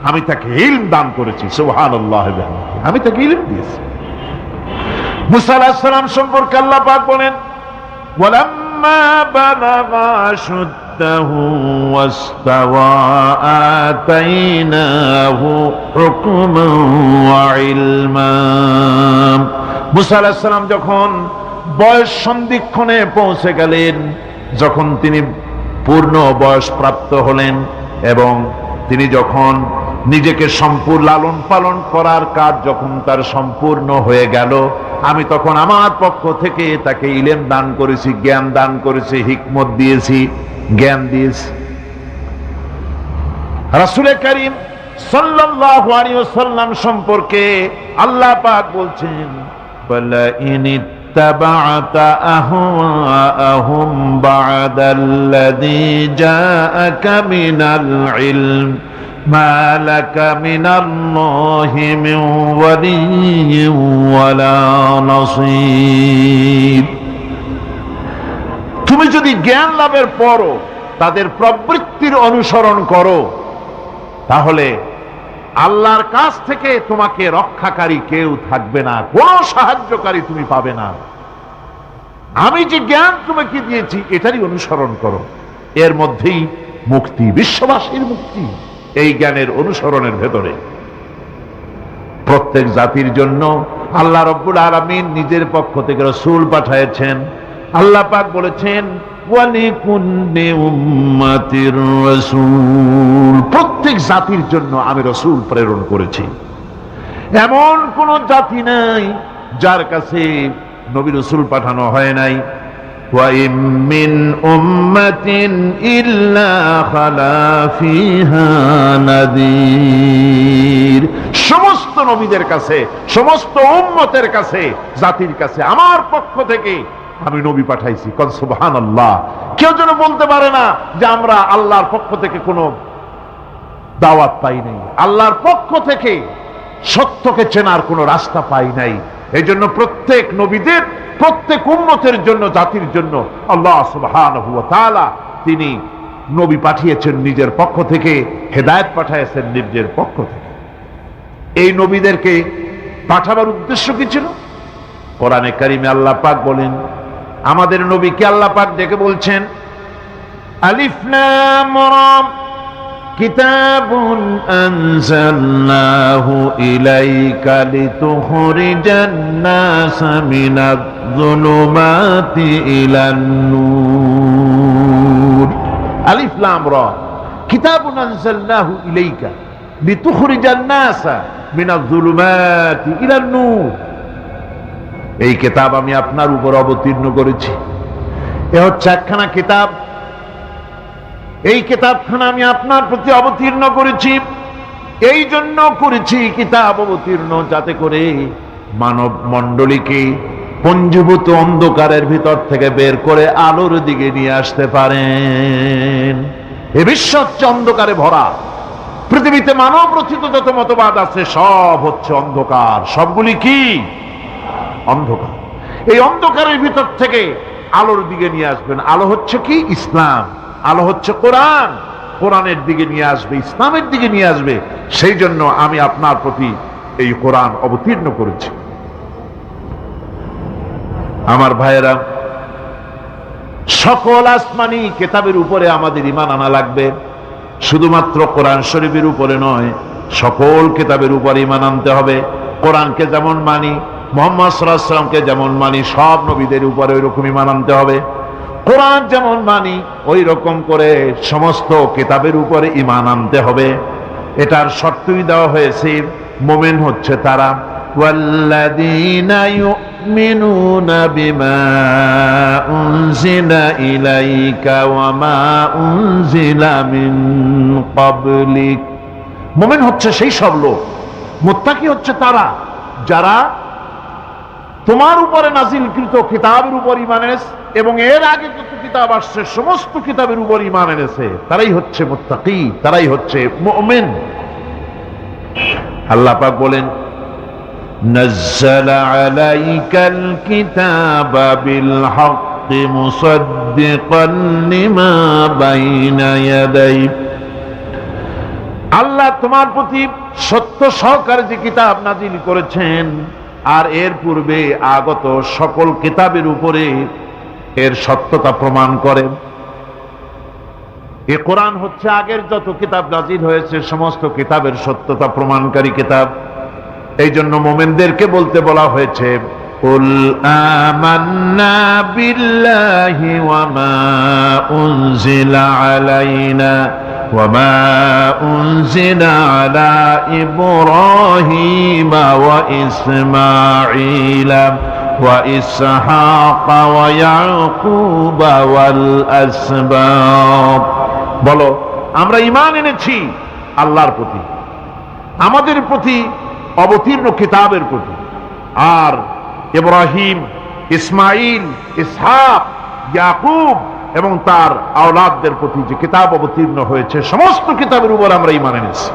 আমি তাকে ইলম দান করেছি। সুবহানাল্লাহ। আমি তাকে ইলম দিয়েছি। মুসা আলাইহিস সালাম সম্পর্কে আল্লাহ পাক বলেন, ওয়ালাম্মা বালাগা আশুদ্দাহু ওয়াস্তাওয়া আতাইনাহু হুকমান ওয়া ইলমা। মুসা আলাইহিস সালাম যখন বয়স সন্ধিক্ষণে পৌঁছে গেলেন, যখন তিনি পূর্ণ বয়স প্রাপ্ত হলেন এবং তিনি যখন নিজেকে সম্পূর্ণ লালন পালন করার কাজ যখন তার সম্পূর্ণ হয়ে গেল, আমি তখন আমার পক্ষ থেকে তাকে ইলম দান করেছি, জ্ঞান দান করেছি, হিকমত দিয়েছি, জ্ঞান দিয়েছি। রাসূল করিম সাল্লাল্লাহু আলাইহি ওয়াসাল্লাম সম্পর্কে আল্লাহ পাক বলছেন, ওয়ালা ইন ইত্তাবা'তা আহওয়াআহুম বা'দাল্লাযী জাআকা মিনাল ইলম মা লাকা মিনাল্লাহি মিন ওয়ালিয়্যিন ওয়ালা নাসীর। তুমি যদি জ্ঞান লাভের পরও তাদের প্রবৃত্তির অনুসরণ করো, তাহলে আল্লাহর কাছ থেকে তোমাকে রক্ষাকারী কেউ থাকবে না, কোন সাহায্যকারী তুমি পাবে না। আমি যে জ্ঞান তোমাকে দিয়েছি এটারই অনুসরণ করো, এর মধ্যেই মুক্তি, বিশ্ববাসীর মুক্তি এই জ্ঞানের অনুসরণের ভেতরে। প্রত্যেক জাতির জন্য আল্লাহ রাব্বুল আলামিন নিজের পক্ষ থেকে রাসূল পাঠিয়েছেন। আল্লাহ পাক বলেছেন ওয়ালিকুল্লি উম্মাতির রাসূল, প্রত্যেক জাতির জন্য আমি রাসূল প্রেরণ করেছি। এমন কোন জাতি নাই যার কাছে নবী রাসূল পাঠানো হয় নাই। ওয়া ইম মিন উম্মাতিন ইল্লা খালা ফিহা নাযীর, সমস্ত নবীদের কাছে, সমস্ত উম্মতের কাছে, জাতির কাছে আমার পক্ষ থেকে আমি নবী পাঠাইছি। কোন সুবহানাল্লাহ। কেউ যেন বলতে পারে না যে আমরা আল্লাহর পক্ষ থেকে কোনো দাওয়াত পাই নাই, আল্লাহর পক্ষ থেকে সত্যকে চেনার কোনো রাস্তা পাই নাই। এই জন্য প্রত্যেক নবীদের, প্রত্যেক উম্মতের জন্য, জাতির জন্য আল্লাহ সুবহানাহু ওয়া তাআলা তিনি নবী পাঠিয়েছেন নিজের পক্ষ থেকে, হেদায়েত পাঠিয়েছেন নিজের পক্ষ থেকে। এই নবীদেরকে পাঠাবার উদ্দেশ্য কি ছিল? কোরআনে কারিমে আল্লাহ পাক বলেন, আমাদের নবীকে আল্লাহ পাক ডেকে বলছেন আলিফ লাম রা কিতাবুন আনজালনাহু ইলাইকা লিতুখরিজান নাস মিনাজ যুলুমাতি ইলান নূর। আলিফ লাম রা কিতাবুন আনজালনাহু ইলাইকা লিতুখরিজান নাস মিনাজ যুলুমাতি ইলান নূর। এই কিতাব আমি আপনার উপর অবতীর্ণ করেছি। এ হচ্ছে একখানা কিতাব, এই কিতাবখানা আমি আপনার প্রতি অবতীর্ণ করেছি। এই জন্য করেছি কিতাব অবতীর্ণ, যাতে করে মানব মণ্ডলীকে পঞ্জীভূত অন্ধকারের ভিতর থেকে বের করে আলোর দিকে নিয়ে আসতে পারেন। এ বিশ্ব হচ্ছে অন্ধকারে ভরা। পৃথিবীতে মানব রচিত যত মতবাদ আছে সব হচ্ছে অন্ধকার। সবগুলি কি? অন্ধকার। এই অন্ধকারের ভিতর থেকে আলোর দিকে নিয়ে আসবেন। আলো হচ্ছে কি? ইসলাম। আলো হচ্ছে কোরআন। কোরআনের দিকে নিয়ে আসবে, ইসলামের দিকে নিয়ে আসবে। সেই জন্য আমি আপনার প্রতি এই কোরআন অবতীর্ণ করেছি। আমার ভাইয়েরা, সকল আসমানি কিতাবের উপরে আমাদের ঈমান আনা লাগবে। শুধুমাত্র কোরআন শরীফের উপরে নয়, সকল কিতাবের উপরে ঈমান আনতে হবে। কোরআনকে যেমন মানি, মুহাম্মদ সাল্লাল্লাহু আলাইহি ওয়াসাল্লামকে যেমন মানি, সব নবীদের উপরে ওই রকম ঈমান আনতে হবে। কোরআন যেমন মানি ওই রকম করে সমস্ত কিতাবের উপরে ঈমান আনতে হবে। এটার শর্তই দেওয়া হয়েছে, মুমিন হচ্ছে তারা ওয়াল্লাযীনা ইউমিনুনা বিমা উনজিলা ইলাইকা ওয়া মা উনজিলা মিন ক্বাবলিক। মুমিন হচ্ছে সেই সব লোক, মুত্তাকি হচ্ছে তারা যারা তোমার উপরে নাজিলকৃত কিতাবের উপর ঈমান এনেছে এবং এর আগে যত কিতাব আসছে সমস্ত কিতাবের উপর ঈমান এনেছে। তারাই হচ্ছে মুত্তাকি, তারাই হচ্ছে মুমিন। আল্লাহ পাক বলেন নাজ্জালা আলাইকাল কিতাবা বিল হাক্কি মুসাদ্দিকান লিমা বাইনা ইয়াদাইহি। আল্লাহ তোমার প্রতি সত্য সহকারে যে কিতাব নাজিল করেছেন আর এর পূর্বে আগত সকল কিতাবের উপরে এর সত্যতা প্রমাণ করে। এ কোরআন হচ্ছে আগের যত কিতাব নাজিল হয়েছে সমস্ত কিতাবের সত্যতা প্রমাণকারী কিতাব। এই জন্য মুমিনদেরকে বলতে বলা হয়েছে কুল আমান্না বিল্লাহি ওয়া মা উনজিলা আলাইনা ওয়া মা উনজিলা আলা ইব্রাহিমা ওয়া ইসমাঈলা ওয়া ইসহাকা ওয়া ইয়াকুবা ওয়াল আসবাত। বলো আমরা ঈমান এনেছি আল্লাহর প্রতি, আমাদের প্রতি অবতীর্ণ কিতাবের প্রতি, আর ইব্রাহিম, ইসমাইল, ইসহাক, ইয়াকুব এবং তার আওলাদদের প্রতি যে কিতাব অবতীর্ণ হয়েছে সমস্ত কিতাবের উপর আমরা ঈমান এনেছি।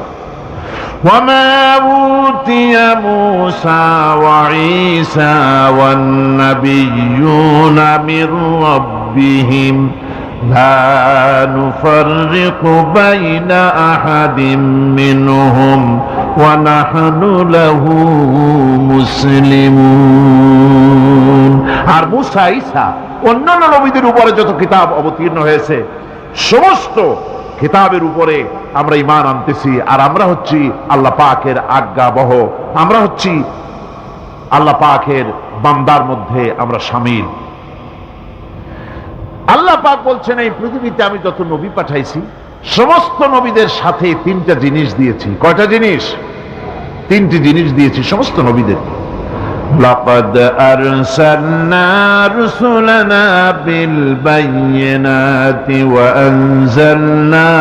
وما أوتي موسى وعيسى والنبيون من ربهم لا نفرق بين أحد منهم ونحن له مسلمون। আর মুসা ঈসা অন্যান্য নবীদের উপরে যত কিতাব অবতীর্ণ হয়েছে সমস্ত কিতাবের উপরে আমরা ঈমান আনতেছি, আর আমরা হচ্ছি আল্লাহ পাকের আজ্ঞাবহ, আমরা হচ্ছি আল্লাহ পাকের বান্দার মধ্যে আমরা শামিল। আল্লাহ পাক বলছেন এই পৃথিবীতে আমি যত নবী পাঠাইছি সমস্ত নবীদের সাথে তিনটা জিনিস দিয়েছি। কয়টা জিনিস? তিনটি জিনিস দিয়েছি সমস্ত নবীদের। لقد أرسلنا رسلنا بالبينات وأنزلنا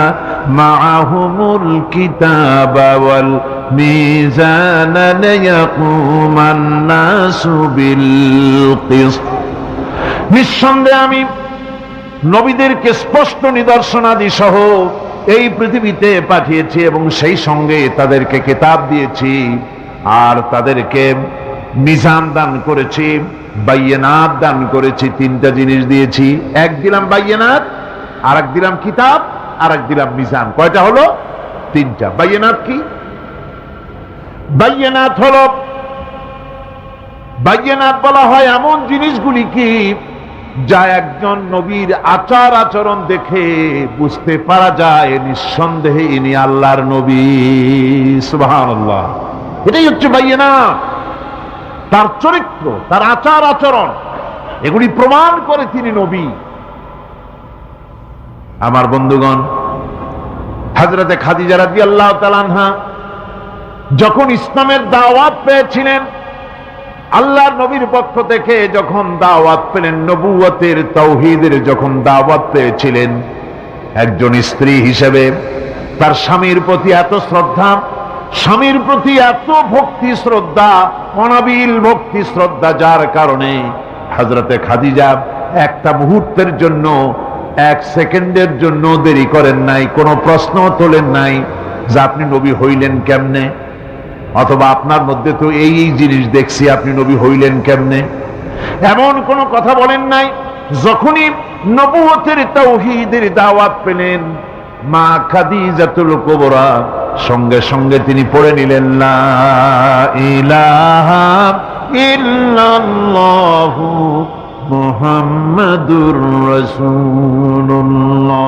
معهم الكتاب والميزان ليقوم الناس بالقسط। নিঃসন্দেহে আমি নবীদেরকে স্পষ্ট নিদর্শনাদি সহ এই পৃথিবীতে পাঠিয়েছি এবং সেই সঙ্গে তাদেরকে কিতাব দিয়েছি আর তাদেরকে মিজান দান করেছি, বাইয়িনাত দান করেছি। তিনটা জিনিস দিয়েছি, এক দিলাম বাইয়িনাত, আর এক দিলাম কিতাব, আর এক দিলাম মিজান। কয়টা হলো? তিনটা। বাইয়িনাত কি? বাইয়িনাত হলো, বাইয়িনাত বলা হয় এমন জিনিসগুলি কি যা একজন নবীর আচার আচরণ দেখে বুঝতে পারা যায় নিঃসন্দেহে ইনি আল্লাহর নবী। সুবহানাল্লাহ। এটাই হচ্ছে বাইয়িনাত। তার চরিত্র, তার আচার আচরণ এগুলি প্রমাণ করে তিনি নবী। আমার বন্ধুগণ, হযরতে খাদিজা রাদিয়াল্লাহু তাআলা আনহা যখন ইসলামের দাওয়াত পেয়েছিলেন, আল্লাহর নবীর পক্ষ থেকে যখন দাওয়াত পেলেন, নবুয়তের তাওহীদের যখন দাওয়াত পেয়েছিলেন, একজন স্ত্রী হিসেবে তার স্বামীর প্রতি এত শ্রদ্ধা, স্বামীর প্রতি এত ভক্তি শ্রদ্ধা, অনাবিল ভক্তি শ্রদ্ধা, যার কারণে হযরতে খাদিজা একটা মুহূর্তের জন্য, এক সেকেন্ডের জন্য দেরি করেন নাই, কোনো প্রশ্ন তোলেন নাই যে আপনি নবী হইলেন কেমনে, অথবা আপনার মধ্যে তো এই জিনিস দেখছি, আপনি নবী হইলেন কেমনে, এমন কোনো কথা বলেন নাই। যখনই নবুয়তের তাওহীদের দাওয়াত পেলেন, মা খাদিজাতুল কুবরা সঙ্গে সঙ্গে তিনি পড়ে নিলেন লা ইলাহা ইল্লাল্লাহু মুহাম্মাদুর রাসূলুল্লাহ।